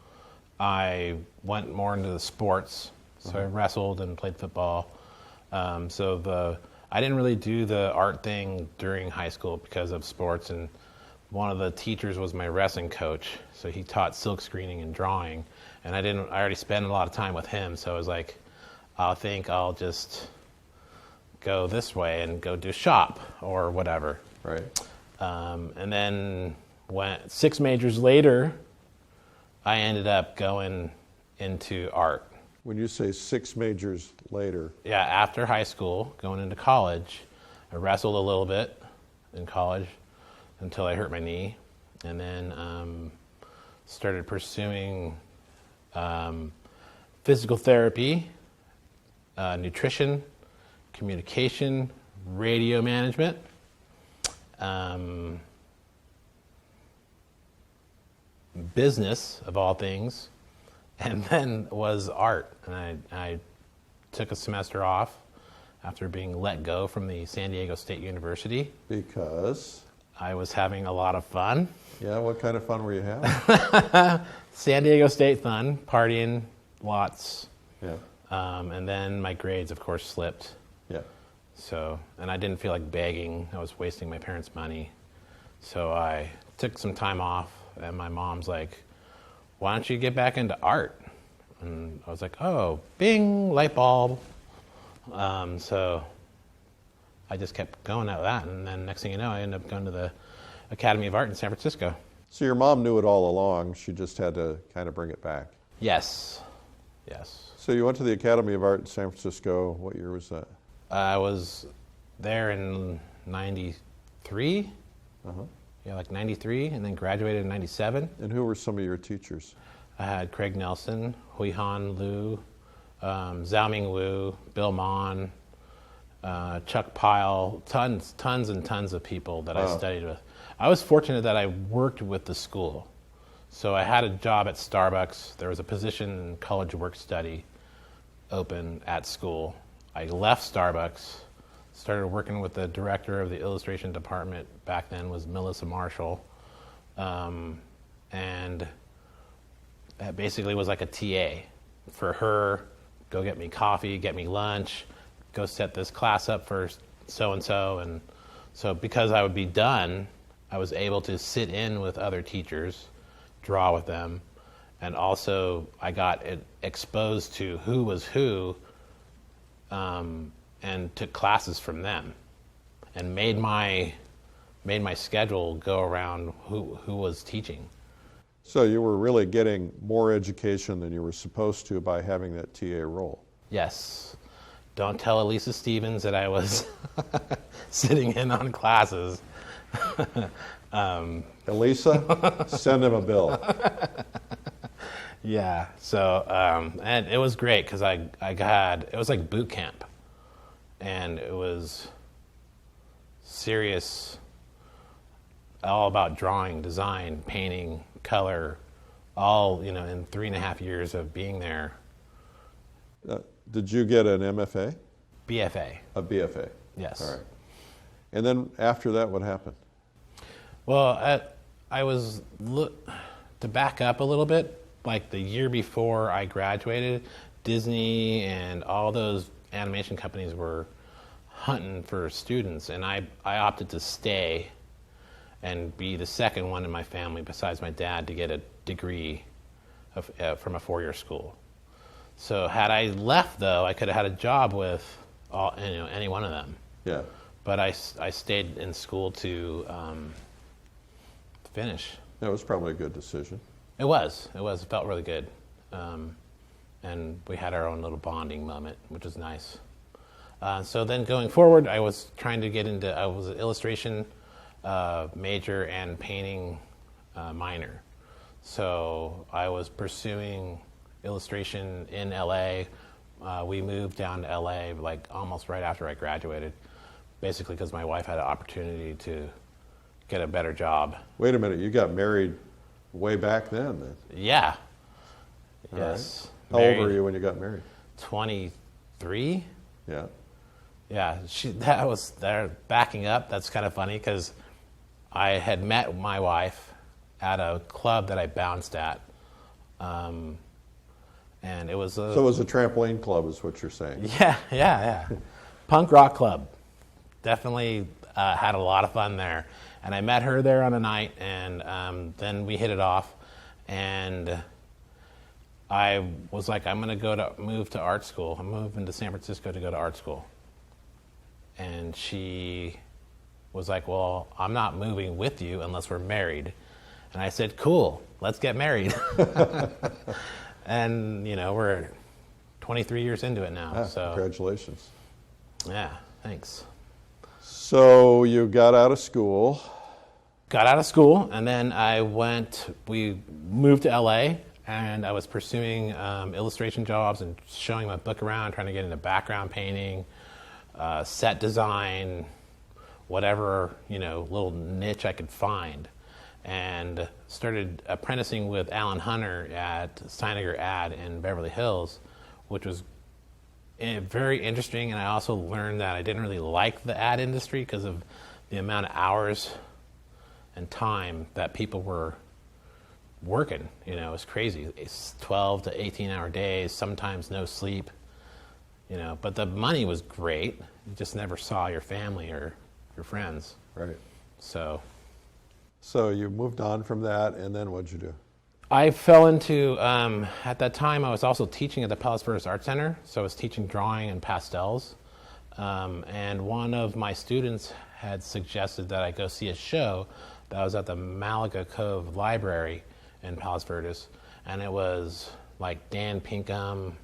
I went more into the sports. So I wrestled and played football. I didn't really do the art thing during high school because of sports, and one of the teachers was my wrestling coach, so he taught silk screening and drawing, and I already spent a lot of time with him, so I was like, I think I'll just go this way and go do shop or whatever. Right. And then 6 majors later, I ended up going into art. When you say 6 majors later. Yeah, after high school, going into college, I wrestled a little bit in college until I hurt my knee, and then started pursuing physical therapy, nutrition, communication, radio management, business of all things, and then was art. And I took a semester off after being let go from the San Diego State University. Because? I was having a lot of fun. Yeah, what kind of fun were you having? San Diego State fun, partying, lots. Yeah. And then my grades, of course, slipped. Yeah. So, and I didn't feel like begging. I was wasting my parents' money. So I took some time off, and my mom's like, why don't you get back into art? And I was like, oh, bing, light bulb. So I just kept going at that, and then next thing you know, I ended up going to the Academy of Art in San Francisco. So your mom knew it all along, she just had to kind of bring it back. Yes, yes. So you went to the Academy of Art in San Francisco. What year was that? I was there in 93. Yeah, like 93, and then graduated in 97. And who were some of your teachers? I had Craig Nelson, Hui Han Liu, Xiaoming Wu, Bill Mon, Chuck Pyle, tons and tons of people that I studied with. I was fortunate that I worked with the school. So I had a job at Starbucks. There was a position in college work study open at school. I left Starbucks, started working with the director of the illustration department, back then was Melissa Marshall, and that basically was like a TA for her. Go get me coffee, get me lunch, go set this class up for so-and-so. And so because I would be done, I was able to sit in with other teachers, draw with them, and also I got exposed to who was who, and took classes from them, and made my schedule go around who was teaching. So you were really getting more education than you were supposed to by having that TA role. Yes. Don't tell Elisa Stevens that I was sitting in on classes. Elisa, send him a bill. Yeah. So, and it was great because it was like boot camp, and it was serious, all about drawing, design, painting, color, all, in 3.5 years of being there. Did you get an MFA? BFA. A BFA. Yes. All right. And then after that, what happened? Well, I was, to back up a little bit, like the year before I graduated, Disney and all those animation companies were hunting for students, and I opted to stay and be the second one in my family besides my dad to get a degree from a 4-year school. So had I left, though, I could have had a job with any one of them. Yeah. But I stayed in school to finish. That was probably a good decision. It was. It felt really good. And we had our own little bonding moment, which was nice. So then going forward, I was trying to get into, I was an illustration major and painting minor. So I was pursuing illustration in LA. We moved down to LA like almost right after I graduated, basically because my wife had an opportunity to get a better job. Wait a minute, you got married way back then? Yeah. All Yes. Right. How old were you when you got married? 23. Yeah. Yeah, that was there. Backing up, that's kind of funny because I had met my wife at a club that I bounced at, and it was So it was a trampoline club, is what you're saying? Yeah. Punk rock club. Definitely had a lot of fun there, and I met her there on a night, and then we hit it off, and I was like, I'm going to move to art school. I'm moving to San Francisco to go to art school. And she was like, well, I'm not moving with you unless we're married. And I said, cool, let's get married. And, we're 23 years into it now. So Congratulations. Yeah, thanks. So you got out of school. Got out of school, and then we moved to LA, and I was pursuing illustration jobs and showing my book around, trying to get into background painting, set design, whatever, little niche I could find. And started apprenticing with Alan Hunter at Steiniger Ad in Beverly Hills, which was very interesting. And I also learned that I didn't really like the ad industry because of the amount of hours and time that people were working. It was crazy. It's 12 to 18-hour days, sometimes no sleep. But the money was great. You just never saw your family or your friends. Right. So you moved on from that, and then what'd you do? I fell into, at that time, I was also teaching at the Palos Verdes Art Center, so I was teaching drawing and pastels. And one of my students had suggested that I go see a show that was at the Malaga Cove Library in Palos Verdes, and it was like Dan Pinkham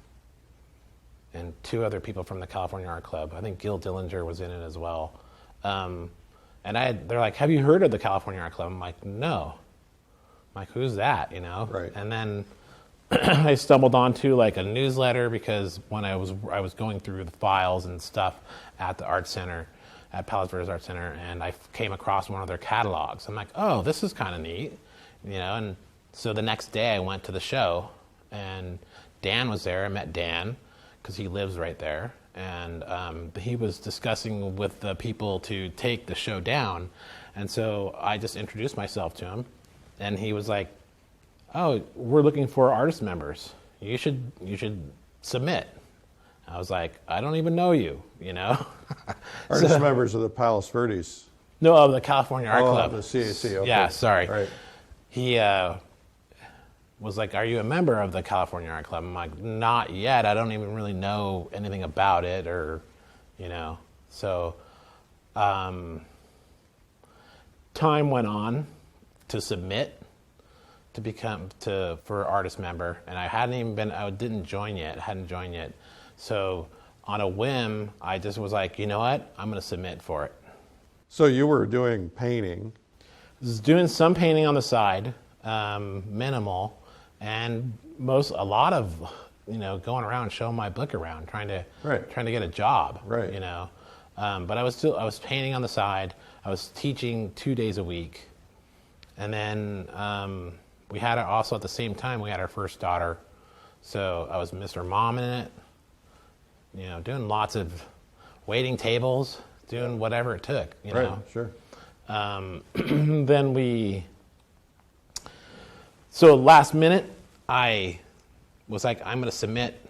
and two other people from the California Art Club. I think Gil Dillinger was in it as well. And they're like, have you heard of the California Art Club? I'm like, no. I'm like, who's that, Right. And then I stumbled onto like a newsletter because when I was going through the files and stuff at the art center, at Palos Verdes Art Center, and I came across one of their catalogs. I'm like, oh, this is kind of neat, and so the next day I went to the show, and Dan was there. I met Dan because he lives right there. And he was discussing with the people to take the show down. And so I just introduced myself to him. And he was like, oh, we're looking for artist members. You should submit. I was like, I don't even know you, Artist members of the Palos Verdes. No, of the California Art Club. The CAC, okay. Yeah, sorry. Right. He was like, are you a member of the California Art Club? I'm like, not yet. I don't even really know anything about it or, So time went on to submit for artist member. And I hadn't joined yet. So on a whim, I just was like, you know what? I'm going to submit for it. So you were doing painting. I was doing some painting on the side, minimal. And a lot of, going around, showing my book around, trying to get a job, right. But I was painting on the side. I was teaching 2 days a week. And then we had also at the same time, we had our first daughter. So I was Mr. Mom in it, doing lots of waiting tables, doing whatever it took, Right, sure. Then so last minute, I was like, I'm going to submit.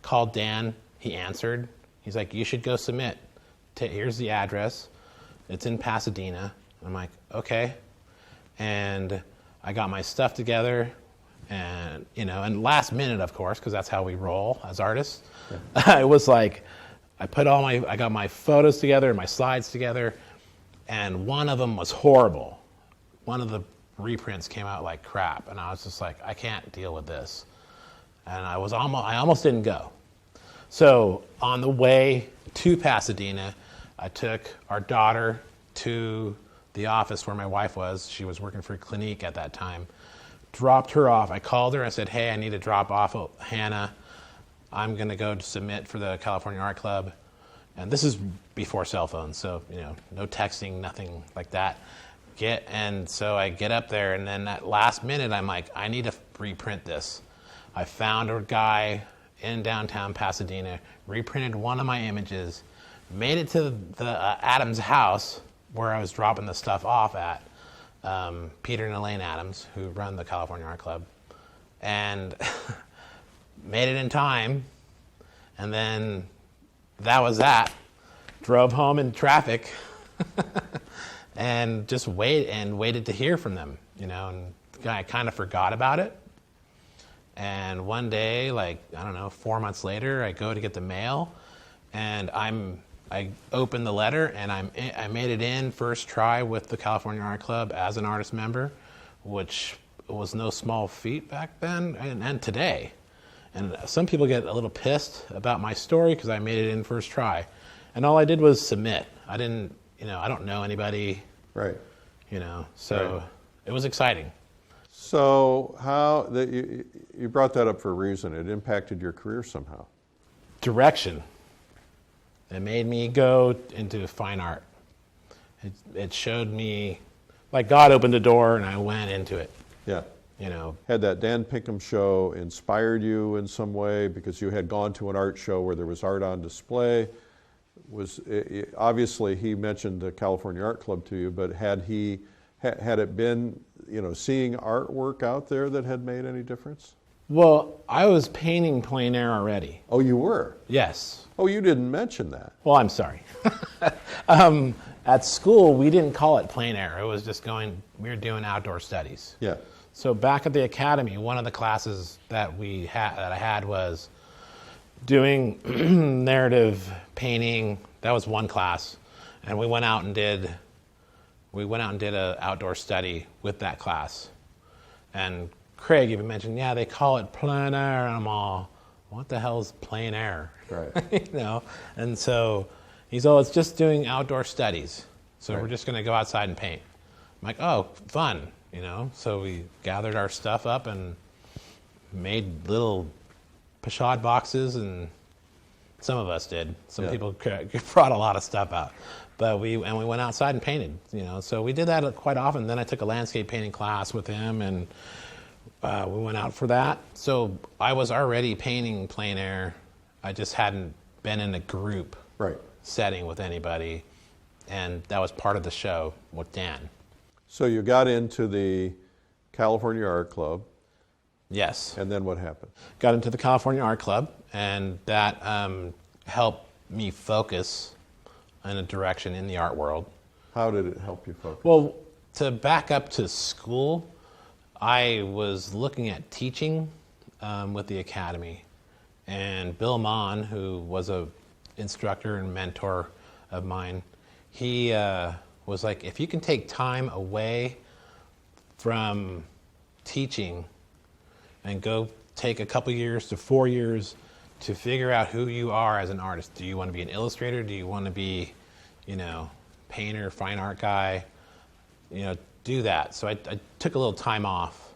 Called Dan. He answered. He's like, you should go submit. Here's the address. It's in Pasadena. I'm like, okay. And I got my stuff together. And, and last minute, of course, because that's how we roll as artists. Yeah. I was like, I got my photos together and my slides together. And one of them was horrible. One of the reprints came out like crap, and I was just like, I can't deal with this. And I almost didn't go. So on the way to Pasadena, I took our daughter to the office where my wife was. She was working for Clinique at that time, dropped her off. I called her. I said, hey, I need to drop off Hannah. I'm going to go to submit for the California Art Club. And this is before cell phones, so, no texting, nothing like that. And so I get up there, and then at last minute, I'm like, I need to reprint this. I found a guy in downtown Pasadena, reprinted one of my images, made it to the Adams house where I was dropping the stuff off at, Peter and Elaine Adams, who run the California Art Club, and made it in time, and then that was that. Drove home in traffic and just waited to hear from them, and I kind of forgot about it. And one day, 4 months later, I go to get the mail, and I opened the letter, and I made it in first try with the California Art Club as an artist member, which was no small feat back then and today. And some people get a little pissed about my story because I made it in first try. And all I did was submit. I didn't, I don't know anybody. Right. So Right. It was exciting. So you brought that up for a reason. It impacted your career somehow. Direction. It made me go into fine art. It showed me, God opened a door and I went into it. Yeah. Had that Dan Pinkham show inspired you in some way because you had gone to an art show where there was art on display? Obviously he mentioned the California Art Club to you, but had it been, seeing artwork out there that had made any difference? Well, I was painting plein air already. Oh, you were? Yes. Oh, you didn't mention that. Well, I'm sorry. At school, we didn't call it plein air. It was just we were doing outdoor studies. Yeah. So back at the academy, one of the classes that I had was doing narrative painting. That was one class, and we went out and did an outdoor study with that class. And Craig even mentioned, yeah, they call it plein air, and I'm all, what the hell is plein air? Right. And so he's all, it's just doing outdoor studies. So Right. We're just going to go outside and paint. I'm like, oh, fun, So we gathered our stuff up and made little pochade boxes, and some of us did. Some people brought a lot of stuff out. But we went outside and painted, So we did that quite often. Then I took a landscape painting class with him, and we went out for that. So I was already painting plein air. I just hadn't been in a group setting with anybody, and that was part of the show with Dan. So you got into the California Art Club. Yes. And then what happened? Got into the California Art Club, and that helped me focus in a direction in the art world. How did it help you focus? Well, to back up to school, I was looking at teaching with the academy, and Bill Mon, who was a instructor and mentor of mine, he was like, if you can take time away from teaching and go take a couple years to 4 years to figure out who you are as an artist. Do you want to be an illustrator? Do you want to be, painter, fine art guy? Do that. So I took a little time off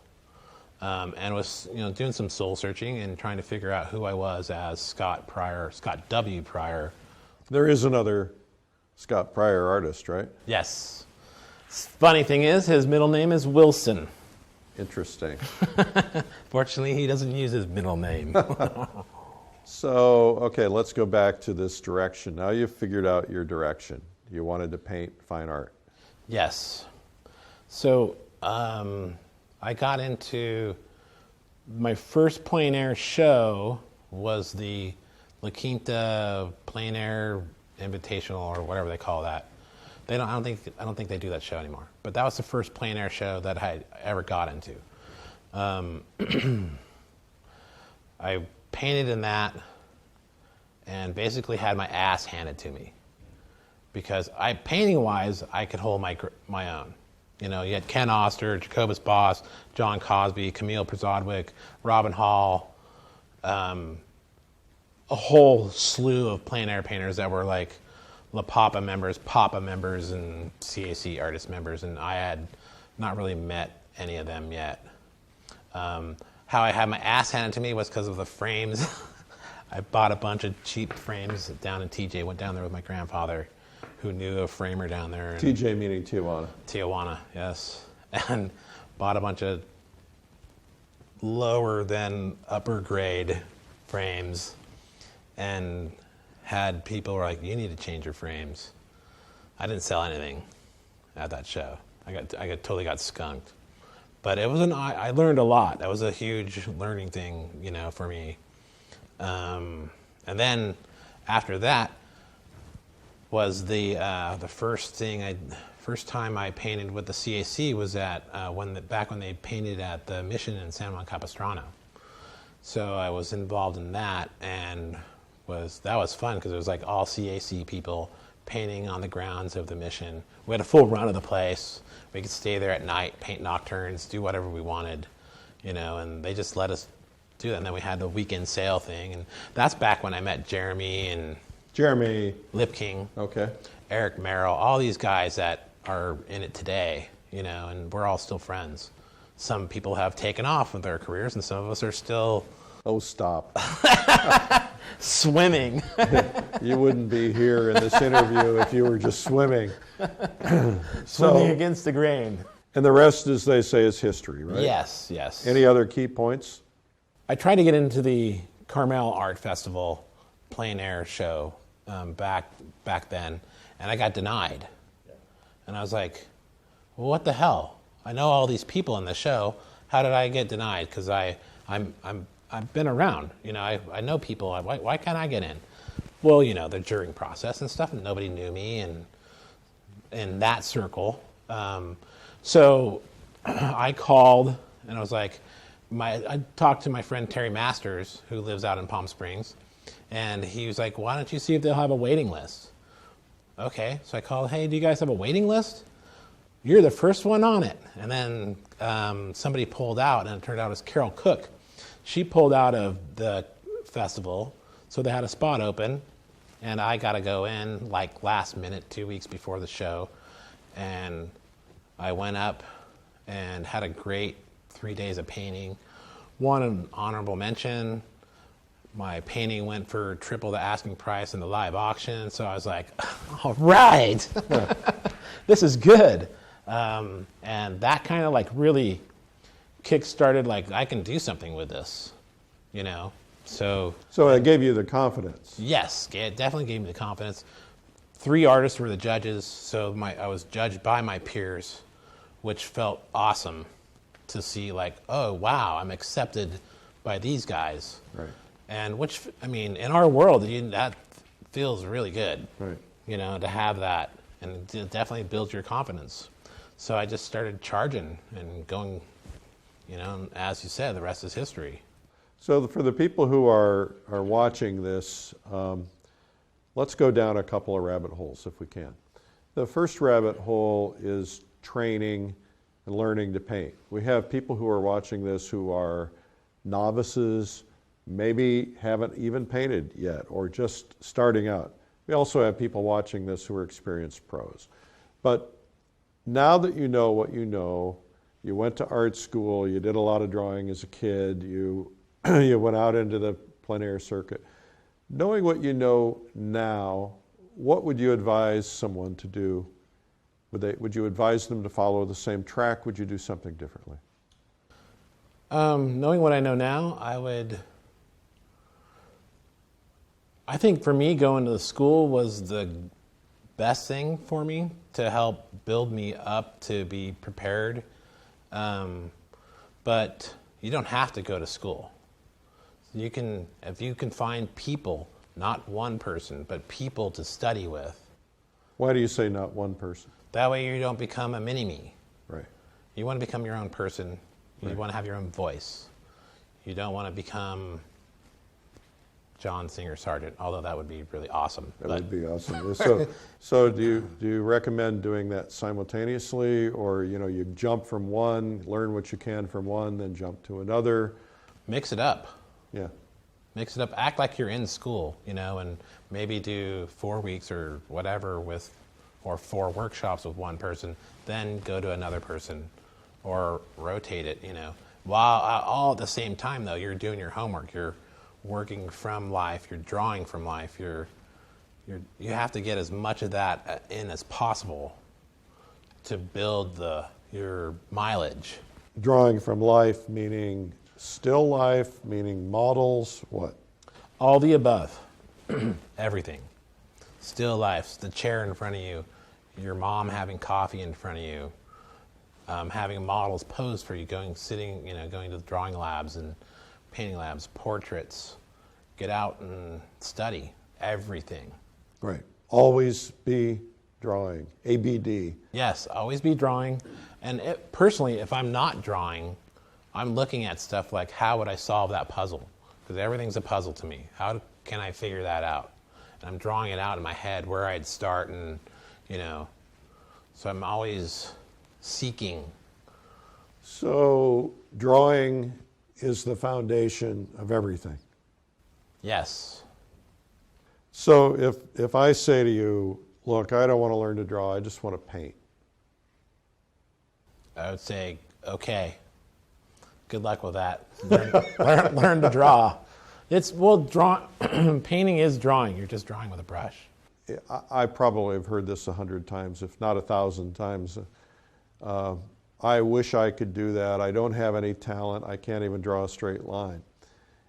and was, doing some soul searching and trying to figure out who I was as Scott W. Pryor. There is another Scott Pryor artist, right? Yes. Funny thing is, his middle name is Wilson. Interesting. Fortunately, he doesn't use his middle name. So, okay, let's go back to this direction. Now you've figured out your direction. You wanted to paint fine art. Yes. So I got into my first plein air show was the La Quinta Plein Air Invitational, or whatever they call that. I don't think they do that show anymore. But that was the first plein air show that I ever got into. I painted in that and basically had my ass handed to me because painting-wise, I could hold my own. You had Ken Oster, Jacobus Boss, John Cosby, Camille Przodwick, Robin Hall, a whole slew of plein air painters that were like La Papa members, and CAC artist members, and I had not really met any of them yet. How I had my ass handed to me was because of the frames. I bought a bunch of cheap frames down in TJ, went down there with my grandfather, who knew a framer down there. TJ meaning Tijuana. Tijuana, yes. And bought a bunch of lower than upper grade frames and had people were like, you need to change your frames. I didn't sell anything at that show. I totally got skunked. But it was I learned a lot. That was a huge learning thing, for me. And then after that was the first time I painted with the CAC was back when they painted at the Mission in San Juan Capistrano. So I was involved in that, and that was fun because it was like all CAC people painting on the grounds of the Mission. We had a full run of the place. We could stay there at night, paint nocturnes, do whatever we wanted, and they just let us do that. And then we had the weekend sale thing, and that's back when I met Jeremy Lipking, okay, Eric Merrill, all these guys that are in it today, and we're all still friends. Some people have taken off with their careers, and some of us are still... Oh, stop. Swimming. You wouldn't be here in this interview if you were just swimming. Swimming against the grain. And the rest, as they say, is history, right? Yes. Any other key points? I tried to get into the Carmel Art Festival Plein Air show back then, and I got denied. And I was like, well, what the hell? I know all these people in the show. How did I get denied? Because I've been around. I know people. Why can't I get in? Well, the juring process and stuff, and nobody knew me and in that circle. So I called, and I was like, I talked to my friend Terry Masters, who lives out in Palm Springs, and he was like, why don't you see if they'll have a waiting list? Okay, so I called, hey, do you guys have a waiting list? You're the first one on it. And then somebody pulled out, and it turned out it was Carol Cook. She pulled out of the festival, so they had a spot open, and I got to go in like last minute, 2 weeks before the show, and I went up and had a great 3 days of painting. Won an honorable mention. My painting went for triple the asking price in the live auction, so I was like, all right, this is good. And that kind of like really kick-started, like, I can do something with this, So it gave you the confidence. Yes, it definitely gave me the confidence. 3 artists were the judges, so I was judged by my peers, which felt awesome to see, like, oh, wow, I'm accepted by these guys. Right. And in our world, that feels really good, right? To have that, and it definitely builds your confidence. So I just started charging and going, as you said, the rest is history. So for the people who are watching this, let's go down a couple of rabbit holes if we can. The first rabbit hole is training and learning to paint. We have people who are watching this who are novices, maybe haven't even painted yet, or just starting out. We also have people watching this who are experienced pros. But now that you know what you know, you went to art school, you did a lot of drawing as a kid, you went out into the plein air circuit. Knowing what you know now, what would you advise someone to do? Would you advise them to follow the same track? Would you do something differently? Knowing what I know now, I think for me, going to the school was the best thing for me to help build me up to be prepared. But you don't have to go to school. If you can find people, not one person, but people to study with. Why do you say not one person? That way you don't become a mini-me. Right. You want to become your own person. You Right. want to have your own voice. You don't want to become John Singer Sargent, although that would be really awesome. That would be awesome. So do you recommend doing that simultaneously, or you jump from one, learn what you can from one, then jump to another? Mix it up. Yeah. Mix it up. Act like you're in school, and maybe do 4 weeks or whatever or 4 workshops with one person, then go to another person, or rotate it, while all at the same time, though, you're doing your homework. You're working from life. You're drawing from life. You have to get as much of that in as possible to build your mileage. Drawing from life, meaning still life, meaning models, what? All the above. Everything. Still life, the chair in front of you, your mom having coffee in front of you, having models posed for you, going to the drawing labs and painting labs, portraits. Get out and study everything. Right. Always be drawing. ABD. Yes, always be drawing. And personally, if I'm not drawing, I'm looking at stuff like, how would I solve that puzzle? Because everything's a puzzle to me. How can I figure that out? And I'm drawing it out in my head where I'd start, and so I'm always seeking. So drawing is the foundation of everything. Yes. So if I say to you, look, I don't want to learn to draw, I just want to paint. I would say, okay, good luck with that. Learn to draw. Painting is drawing. You're just drawing with a brush. I probably have heard this 100 times, if not 1,000 times. I wish I could do that. I don't have any talent. I can't even draw a straight line.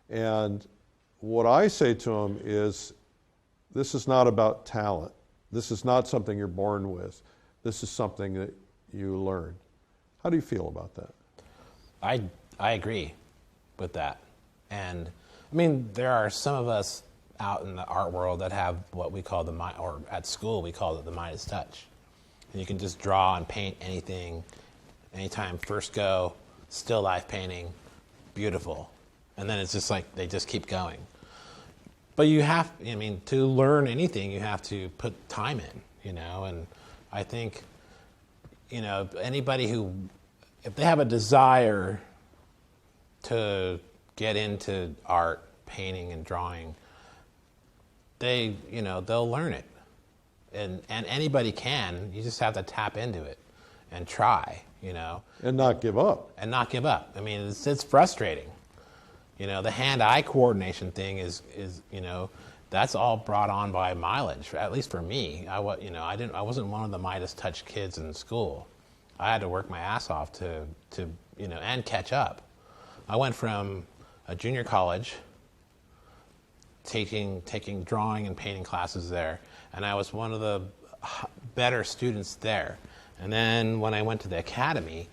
And what I say to them is, this is not about talent. This is not something you're born with. This is something that you learn. How do you feel about that? I agree with that. And I mean, there are some of us out in the art world that have what we call or at school we call it the Midas touch. And you can just draw and paint anything, anytime, first go, still life painting, beautiful. And then it's just like they just keep going. But to learn anything, you have to put time in, and I think, anybody if they have a desire to get into art, painting and drawing, they'll learn it. And anybody can, you just have to tap into it and try, And not give up. And not give up. I mean, it's frustrating. The hand-eye coordination thing is that's all brought on by mileage. At least for me, I wasn't one of the Midas touch kids in school. I had to work my ass off to and catch up. I went from a junior college, taking drawing and painting classes there, and I was one of the better students there. And then when I went to the academy,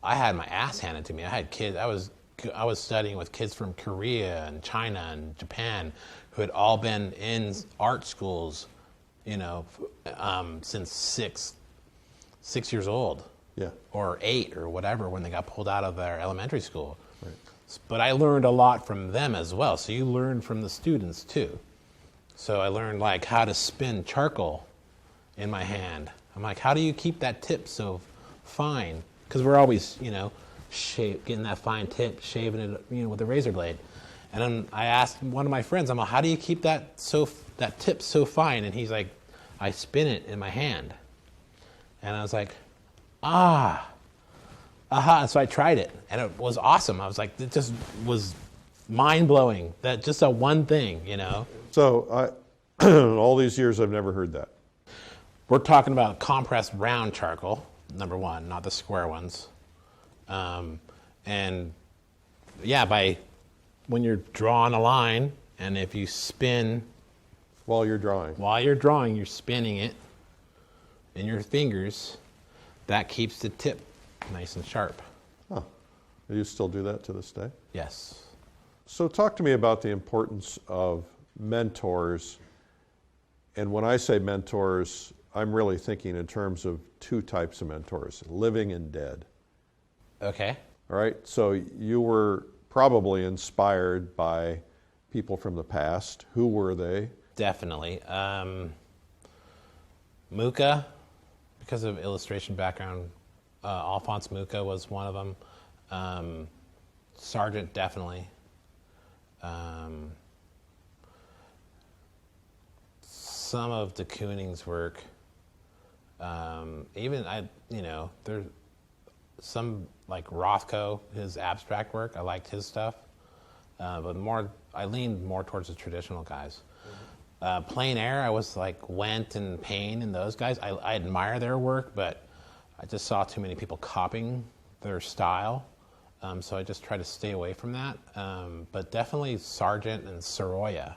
I had my ass handed to me. I had kids. I was studying with kids from Korea and China and Japan who had all been in art schools, since six years old, or 8 or whatever when they got pulled out of their elementary school. Right. But I learned a lot from them as well. So you learn from the students too. So I learned like how to spin charcoal in my hand. I'm like, how do you keep that tip so fine? Because we're always, getting that fine tip, shaving it, with a razor blade. And then I asked one of my friends, I'm like, how do you keep that tip so fine? And he's like, I spin it in my hand. And I was like, aha. And so I tried it, and it was awesome. I was like, it just was mind-blowing. That just a one thing, So all these years, I've never heard that. We're talking about compressed round charcoal, number one, not the square ones. When you're drawing a line, and if you spin while you're drawing, you're spinning it in your fingers. That keeps the tip nice and sharp. Huh. Do you still do that to this day? Yes. So talk to me about the importance of mentors. And when I say mentors, I'm really thinking in terms of 2 types of mentors, living and dead. Okay. All right. So you were probably inspired by people from the past. Who were they? Definitely. Mucha, because of illustration background, Alphonse Mucha was one of them. Sargent, definitely. Some of de Kooning's work, some like Rothko, his abstract work. I liked his stuff, but I leaned more towards the traditional guys. Plein Air, I was like Wendt and Payne and those guys. I admire their work, but I just saw too many people copying their style, so I just try to stay away from that. But definitely Sargent and Sorolla,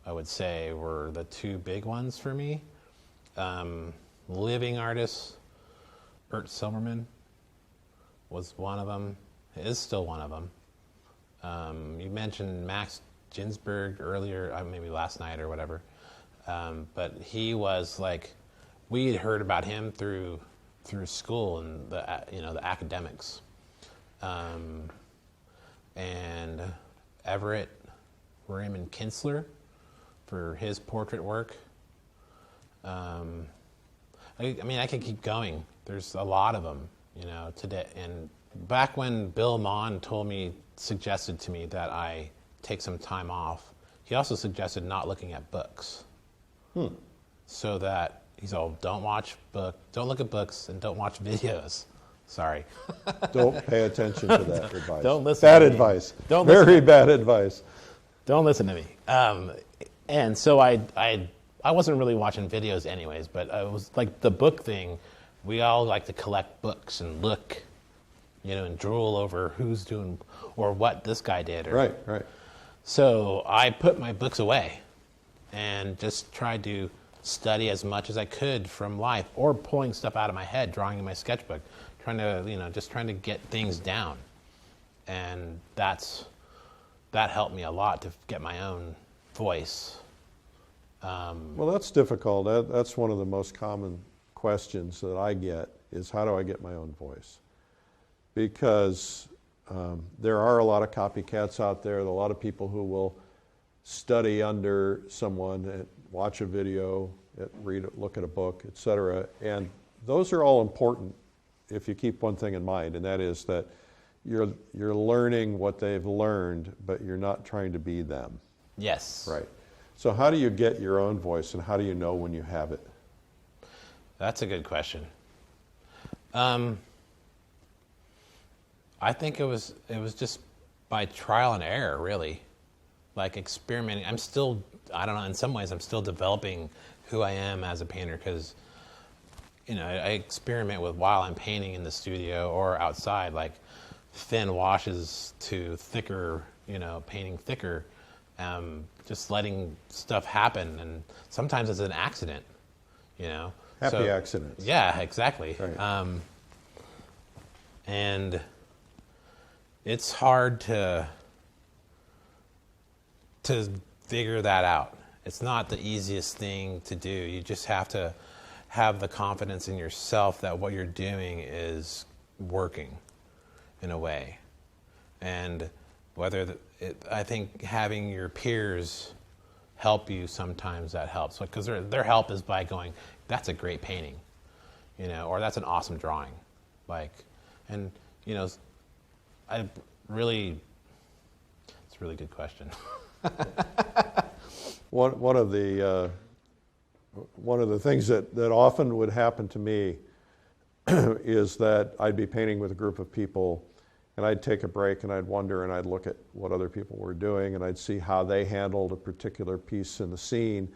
I would say, were the two big ones for me. Living artists, Bert Silverman was one of them, is still one of them. You mentioned Max Ginsberg earlier, maybe last night or whatever, but he was like, we had heard about him through school and the academics, and Everett Raymond Kinsler for his portrait work. I mean, I can keep going. There's a lot of them, today. And back when Bill Mon suggested to me that I take some time off, he also suggested not looking at books. So that he's all, don't look at books and don't watch videos. Sorry. Don't pay attention to that advice. Don't listen. Bad to me. advice. Don't Very bad advice. Don't listen to me. And so I wasn't really watching videos anyways, but I was like the book thing. We all like to collect books and look, and drool over who's doing or what this guy did. Right. So I put my books away and just tried to study as much as I could from life, or pulling stuff out of my head, drawing in my sketchbook, trying to get things down. And that helped me a lot to get my own voice. Well, that's difficult. That's one of the most common questions that I get is, how do I get my own voice? Because there are a lot of copycats out there. There are a lot of people who will study under someone, and watch a video, look at a book, etc. And those are all important if you keep one thing in mind, and that is that you're learning what they've learned, but you're not trying to be them. Yes. Right. So how do you get your own voice, and how do you know when you have it? That's a good question. I think it was just by trial and error, really, like experimenting. I'm still, I don't know, in some ways I'm still developing who I am as a painter, because I experiment with while I'm painting in the studio or outside, like thin washes to thicker, painting thicker, just letting stuff happen, and sometimes it's an accident, Happy accidents. Yeah, exactly. Right. And it's hard to figure that out. It's not the easiest thing to do. You just have to have the confidence in yourself that what you're doing is working in a way. And I think having your peers help you, sometimes that helps. Because their help is by going, that's a great painting, or that's an awesome drawing. It's a really good question. One of the things that often would happen to me is that I'd be painting with a group of people, and I'd take a break and I'd wonder, and I'd look at what other people were doing, and I'd see how they handled a particular piece in the scene,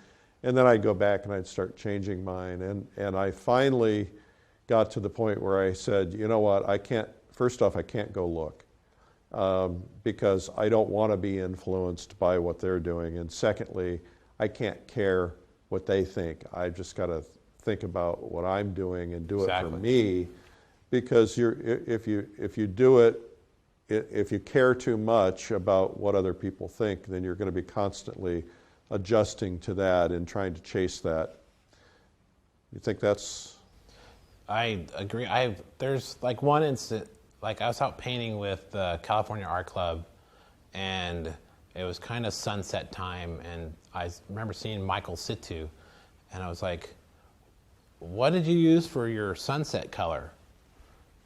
and then I'd go back and I'd start changing mine. And I finally got to the point where I said, you know what, first off, I can't go look. Because I don't want to be influenced by what they're doing. And secondly, I can't care what they think. I've just got to think about what I'm doing and do it for me. Because if you do it, if you care too much about what other people think, then you're going to be constantly adjusting to that and trying to chase that. You think that's? I agree. There's like one instant. Like I was out painting with the California Art Club, and it was kind of sunset time, and I remember seeing Michael Situ, and I was like, what did you use for your sunset color?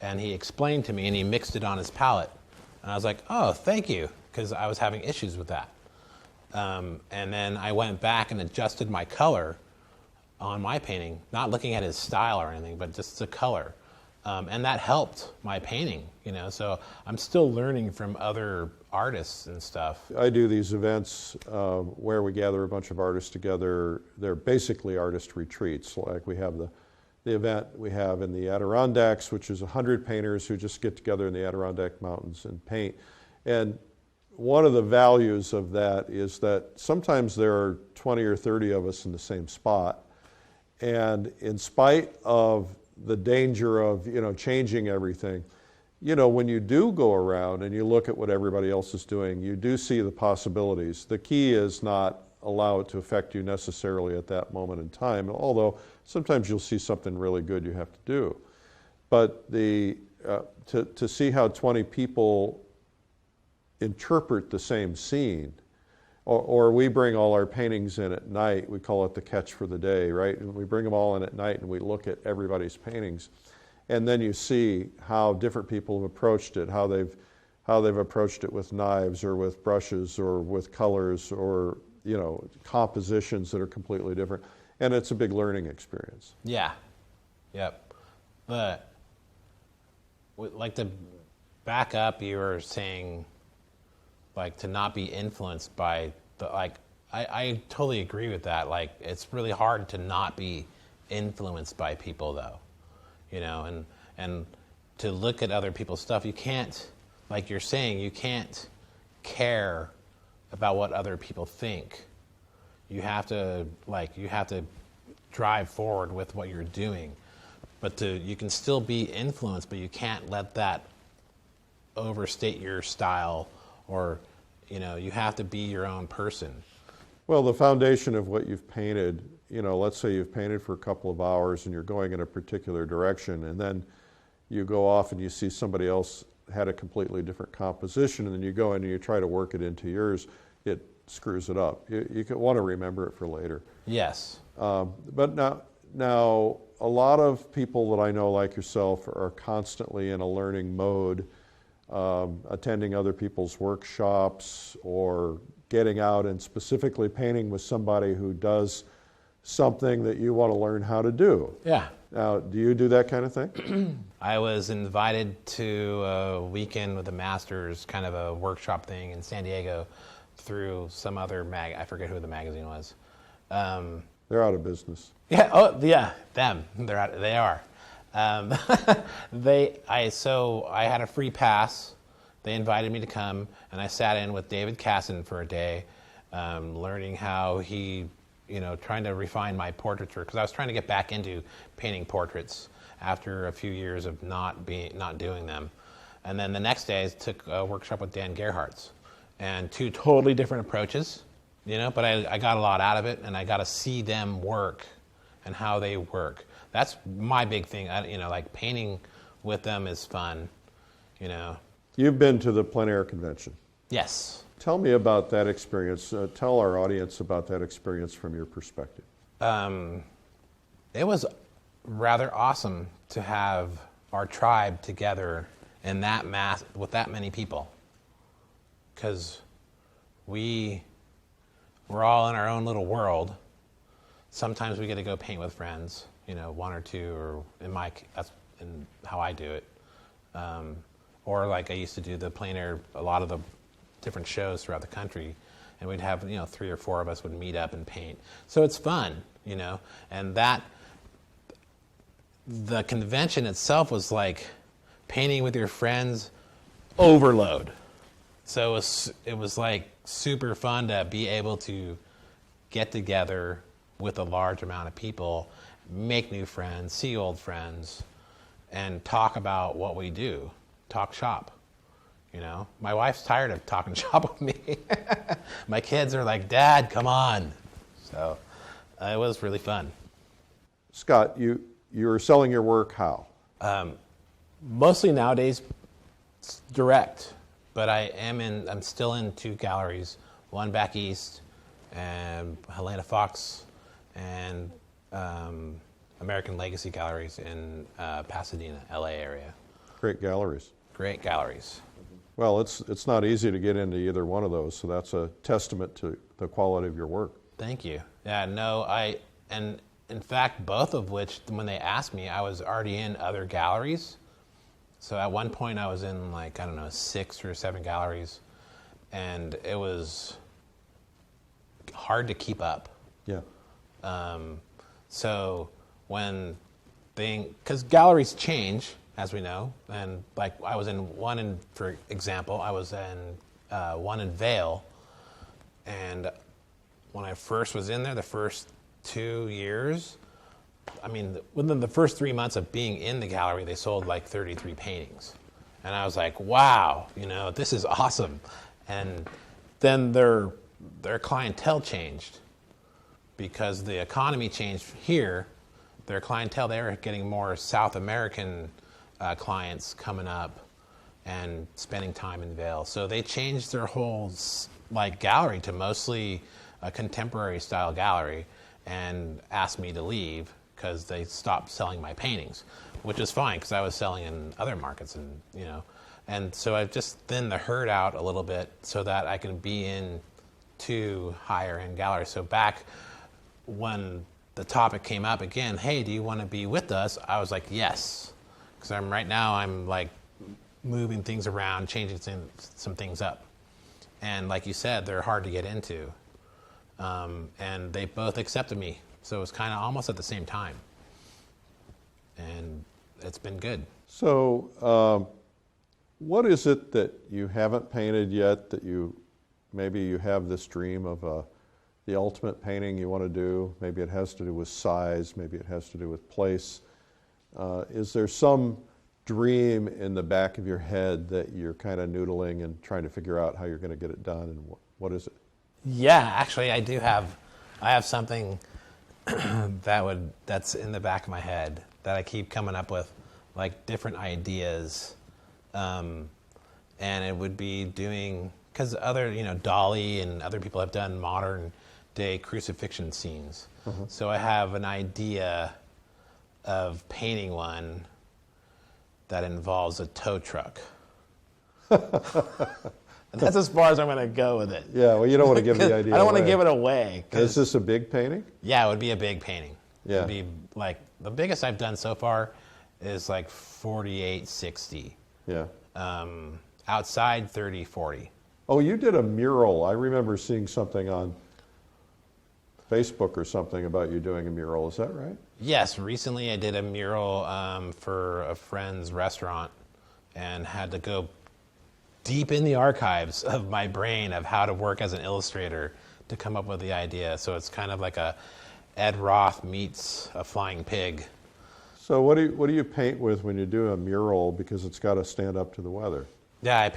And he explained to me, and he mixed it on his palette. And I was like, oh, thank you, because I was having issues with that. And then I went back and adjusted my color on my painting, not looking at his style or anything, but just the color. And that helped my painting, so I'm still learning from other artists and stuff. I do these events where we gather a bunch of artists together. They're basically artist retreats. Like we have the event we have in the Adirondacks, which is 100 painters who just get together in the Adirondack Mountains and paint. And one of the values of that is that sometimes there are 20 or 30 of us in the same spot. And in spite of the danger of, changing everything, when you do go around and you look at what everybody else is doing, you do see the possibilities. The key is not allow it to affect you necessarily at that moment in time, although sometimes you'll see something really good you have to do. But to see how 20 people interpret the same scene, or we bring all our paintings in at night, we call it the catch for the day, right? And we bring them all in at night and we look at everybody's paintings. And then you see how different people have approached it, how they've approached it with knives or with brushes or with colors or, compositions that are completely different. And it's a big learning experience. Yeah. Yep. But like to back up, you were saying like to not be influenced by I totally agree with that. Like it's really hard to not be influenced by people though, and to look at other people's stuff. You can't, like you're saying, you can't care about what other people think. You have to drive forward with what you're doing. But you can still be influenced, but you can't let that overstate your style, or you have to be your own person. Well, the foundation of what you've painted, let's say you've painted for a couple of hours and you're going in a particular direction, and then you go off and you see somebody else had a completely different composition, and then you go in and you try to work it into yours, it screws it up. You want to remember it for later. Yes. But now a lot of people that I know like yourself are constantly in a learning mode, attending other people's workshops or getting out and specifically painting with somebody who does something that you want to learn how to do. Yeah. Now, do you do that kind of thing? I was invited to a weekend with the Masters, kind of a workshop thing in San Diego through some other I forget who the magazine was. They're out of business. Yeah, them. They are. I had a free pass. They invited me to come, and I sat in with David Casson for a day, learning how he, trying to refine my portraiture, because I was trying to get back into painting portraits after a few years of not doing them. And then the next day, I took a workshop with Dan Gerhardt's, and two totally different approaches, but I got a lot out of it, and I got to see them work and how they work. That's my big thing. Like painting with them is fun, You've been to the Plein Air convention. Yes. Tell me about that experience. Tell our audience about that experience from your perspective. It was rather awesome to have our tribe together in that mass with that many people, because we're all in our own little world. Sometimes we get to go paint with friends, one or two, or that's in how I do it. Or like I used to do the Plein Air, a lot of the different shows throughout the country, and we'd have 3 or 4 of us would meet up and paint. So it's fun, and that the convention itself was like painting with your friends overload. So it was like super fun to be able to get together with a large amount of people, make new friends, see old friends, and talk about what we do, talk shop. My wife's tired of talking shop with me. My kids are like, Dad, come on. So it was really fun. Scott, you're selling your work how? Mostly nowadays direct, but I'm still in 2 galleries, one back east, and Helena Fox, and American Legacy Galleries in Pasadena, LA area. Great galleries. Great galleries. Well, it's not easy to get into either one of those, so that's a testament to the quality of your work. Thank you. Yeah, no, and in fact, both of which, when they asked me, I was already in other galleries. So at one point I was in like, I don't know, 6 or 7 galleries, and it was hard to keep up. Yeah. So when because galleries change, as we know, and like I was in one, for example, I was in one in Vail, and when I first was in there, the first 2 years, I mean, within the first 3 months of being in the gallery, they sold like 33 paintings. And I was like, wow, this is awesome. And then their clientele changed because the economy changed here. Their clientele, they were getting more South American clients coming up and spending time in Vail. So they changed their whole gallery to mostly a contemporary style gallery and asked me to leave because they stopped selling my paintings, which is fine because I was selling in other markets, and so I've just thinned the herd out a little bit so that I can be in 2 higher end galleries. So back when the topic came up again, hey, do you want to be with us? I was like, yes, because right now I'm like moving things around, changing some things up, and like you said, they're hard to get into, and they both accepted me. So it was kind of almost at the same time. And it's been good. So what is it that you haven't painted yet that maybe you have this dream of the ultimate painting you want to do? Maybe it has to do with size, maybe it has to do with place. Is there some dream in the back of your head that you're kind of noodling and trying to figure out how you're going to get it done, and what is it? Yeah, actually I have something that's in the back of my head that I keep coming up with, like different ideas, and it would be doing, because other, Dali and other people have done modern day crucifixion scenes. Mm-hmm. So I have an idea of painting one that involves a tow truck. That's as far as I'm going to go with it. Yeah, well, you don't want to give the idea I don't want to away. give it away. Is this a big painting? Yeah, it would be a big painting. Yeah. It would be like, the biggest I've done so far is like 48-60. Yeah. Outside 30-40. Oh, you did a mural. I remember seeing something on Facebook or something about you doing a mural. Is that right? Yes, recently I did a mural for a friend's restaurant and had to go deep in the archives of my brain of how to work as an illustrator to come up with the idea. So it's kind of like a Ed Roth meets a flying pig. So what do you paint with when you do a mural, because it's got to stand up to the weather? Yeah, I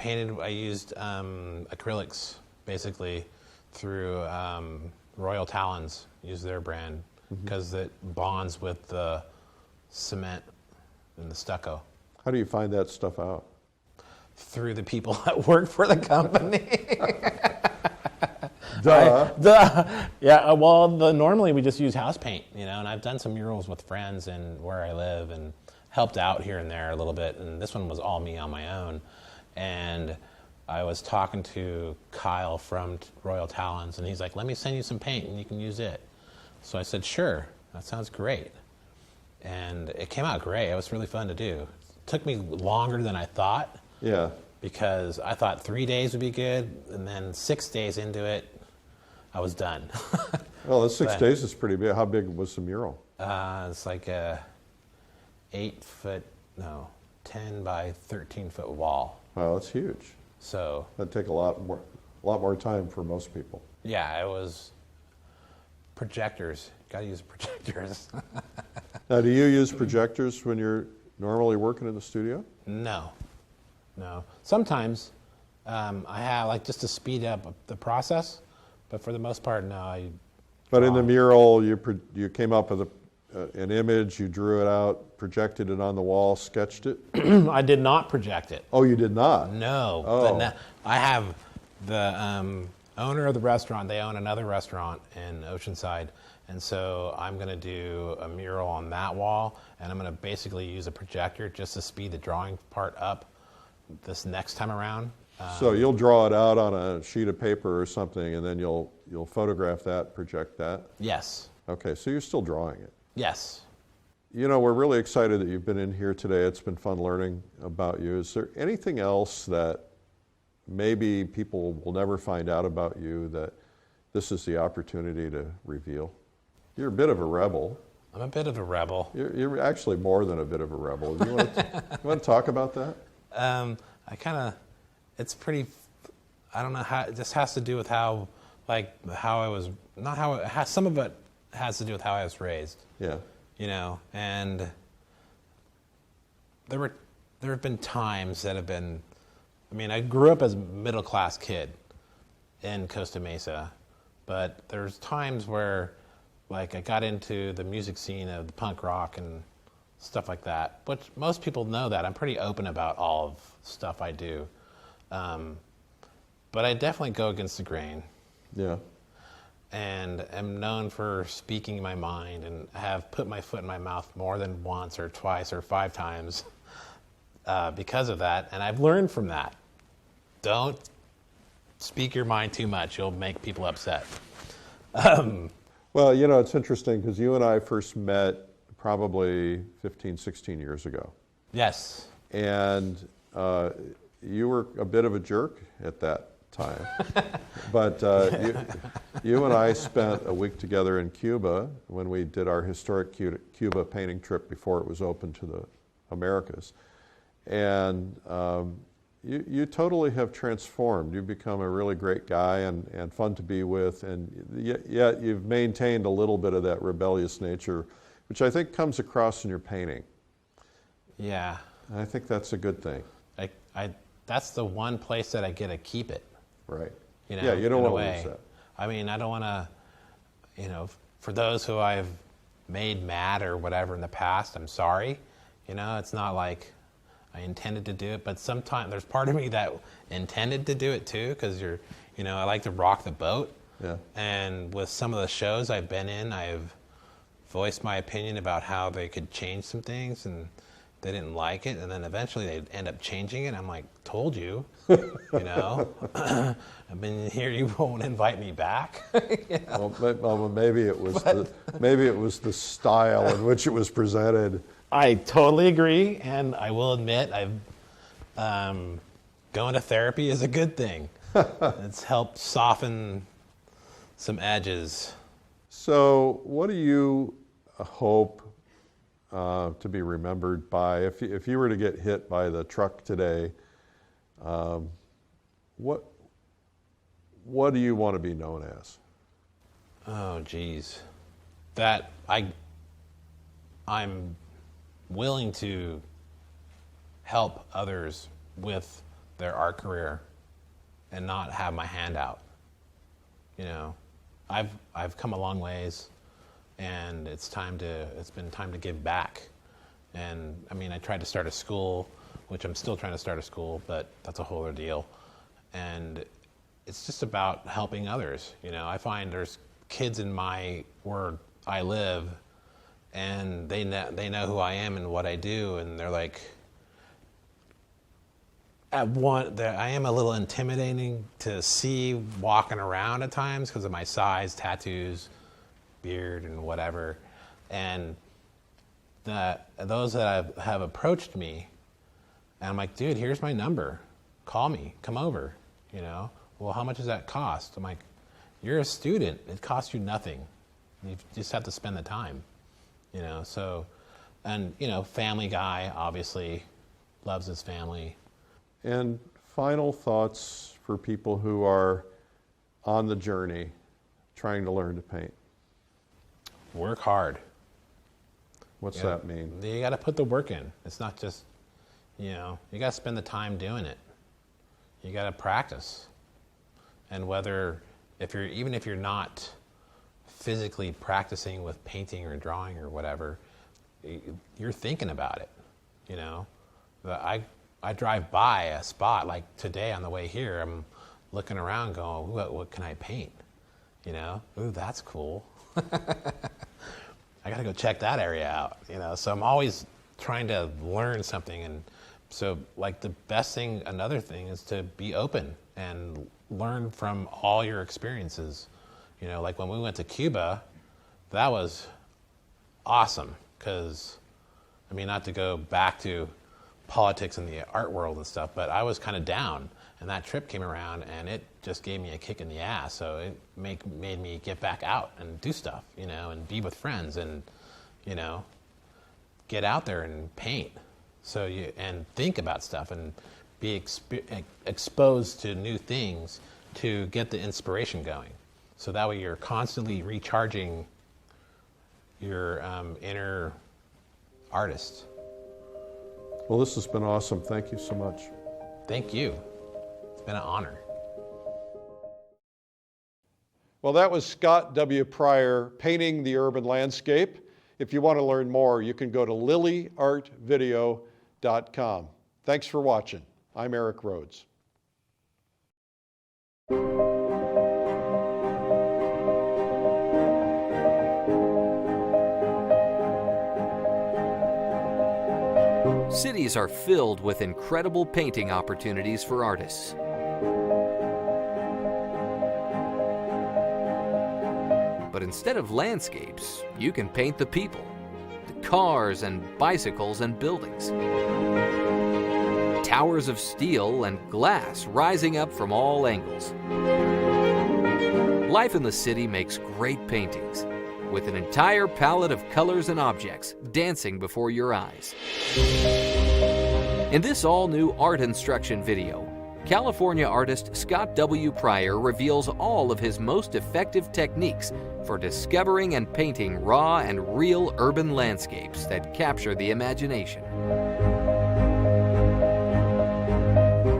used acrylics basically through Royal Talons, used their brand, because it bonds with the cement and the stucco. How do you find that stuff out? Through the people that work for the company. Duh. Yeah, well, normally we just use house paint, and I've done some murals with friends and where I live and helped out here and there a little bit, and this one was all me on my own. And I was talking to Kyle from Royal Talons, and he's like, let me send you some paint and you can use it. So I said, sure, that sounds great. And it came out great. It was really fun to do. It took me longer than I thought. Yeah. Because I thought 3 days would be good, and then 6 days into it, I was done. Well, that's 6 days is pretty big. How big was the mural? It's like a 10 by 13 foot wall. Wow, that's huge. So That'd take a lot more time for most people. yeah, it was projectors. Got to use projectors. Now, do you use projectors when you're normally working in the studio? No. Sometimes I have, like, just to speed up the process, but for the most part, no. But in the mural, you came up with an image, you drew it out, projected it on the wall, sketched it? I did not project it. Oh, you did not? No. Oh. I have the owner of the restaurant. They own another restaurant in Oceanside. And so I'm going to do a mural on that wall, and I'm going to basically use a projector just to speed the drawing part up this next time around. So you'll draw it out on a sheet of paper or something, and then you'll photograph that, project that? Yes. Okay, so you're still drawing it? Yes. You know, we're really excited that you've been in here today. It's been fun learning about you. Is there anything else that maybe people will never find out about you that this is the opportunity to reveal? You're a bit of a rebel. I'm a bit of a rebel. You're actually more than a bit of a rebel. You want to talk about that? It's pretty, I don't know how, it just has to do with how I was, not how, some of it has to do with how I was raised. Yeah. You know, and there have been times that have been, I mean, I grew up as a middle-class kid in Costa Mesa, but there's times where, like, I got into the music scene of the punk rock and stuff like that, which most people know that. I'm pretty open about all of stuff I do. But I definitely go against the grain. Yeah. And am known for speaking my mind and have put my foot in my mouth more than once or twice or 5 times because of that. And I've learned from that. Don't speak your mind too much. You'll make people upset. Well, you know, it's interesting because you and I first met probably 15, 16 years ago. Yes. And you were a bit of a jerk at that time. But you and I spent a week together in Cuba when we did our historic Cuba painting trip before it was open to the Americas. And you totally have transformed. You've become a really great guy and fun to be with, and yet you've maintained a little bit of that rebellious nature, which I think comes across in your painting. Yeah. And I think that's a good thing. That's the one place that I get to keep it. Right. You know, yeah, you don't in a want to way. lose that. I mean, I don't want to, you know, for those who I've made mad or whatever in the past, I'm sorry. You know, it's not like I intended to do it, but sometimes there's part of me that intended to do it too, because you know, I like to rock the boat. Yeah. And with some of the shows I've been in, I've voiced my opinion about how they could change some things, and they didn't like it, and then eventually they end up changing it. I'm like, told you, you know, I've been here, you won't invite me back. You know? Well, maybe it was the style in which it was presented. I totally agree, and I will admit, going to therapy is a good thing. It's helped soften some edges. So, what do you hope to be remembered by? If you were to get hit by the truck today, what do you want to be known as? Oh, geez, that I'm willing to help others with their art career and not have my hand out. You know, I've come a long ways, and it's been time to give back. And I mean, I tried to start a school, which I'm still trying to start a school, but that's a whole other deal. And it's just about helping others. You know, I find there's kids in where I live, and they know who I am and what I do, and they're like, I am a little intimidating to see walking around at times because of my size, tattoos, beard, and whatever. And those that have approached me, and I'm like, dude, here's my number. Call me. Come over. You know? Well, how much does that cost? I'm like, you're a student. It costs you nothing. You just have to spend the time. You know? So, and, you know, family guy, obviously, loves his family. And final thoughts for people who are on the journey, trying to learn to paint. Work hard. What's that mean? You got to put the work in. It's not just, you know, you got to spend the time doing it. You got to practice. And even if you're not physically practicing with painting or drawing or whatever, you're thinking about it. You know, I drive by a spot like today on the way here. I'm looking around, going, "What can I paint?" You know, ooh, that's cool. I got to go check that area out. You know, so I'm always trying to learn something, and so like the best thing, another thing, is to be open and learn from all your experiences. You know, like when we went to Cuba, that was awesome because, I mean, not to go back to politics in the art world and stuff, but I was kind of down, and that trip came around and it just gave me a kick in the ass. So it made me get back out and do stuff, you know, and be with friends and, you know, get out there and paint. So and think about stuff and be exposed to new things to get the inspiration going. So that way you're constantly recharging your inner artist. Well, this has been awesome. Thank you so much. Thank you. It's been an honor. Well, that was Scott W. Pryor painting the urban landscape. If you want to learn more, you can go to lilyartvideo.com. Thanks for watching. I'm Eric Rhodes. Cities are filled with incredible painting opportunities for artists. But instead of landscapes, you can paint the people, the cars and bicycles and buildings. Towers of steel and glass rising up from all angles. Life in the city makes great paintings, with an entire palette of colors and objects dancing before your eyes. In this all-new art instruction video, California artist Scott W. Pryor reveals all of his most effective techniques for discovering and painting raw and real urban landscapes that capture the imagination.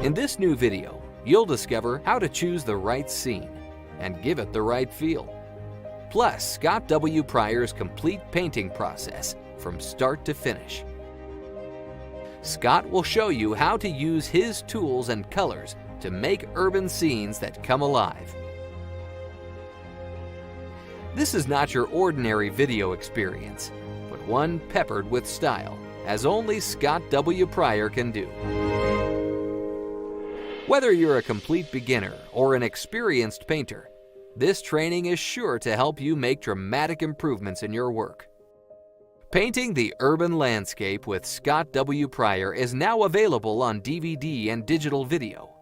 In this new video, you'll discover how to choose the right scene and give it the right feel. Plus, Scott W. Pryor's complete painting process from start to finish. Scott will show you how to use his tools and colors to make urban scenes that come alive. This is not your ordinary video experience, but one peppered with style, as only Scott W. Pryor can do. Whether you're a complete beginner or an experienced painter, this training is sure to help you make dramatic improvements in your work. Painting the Urban Landscape with Scott W. Pryor is now available on DVD and digital video.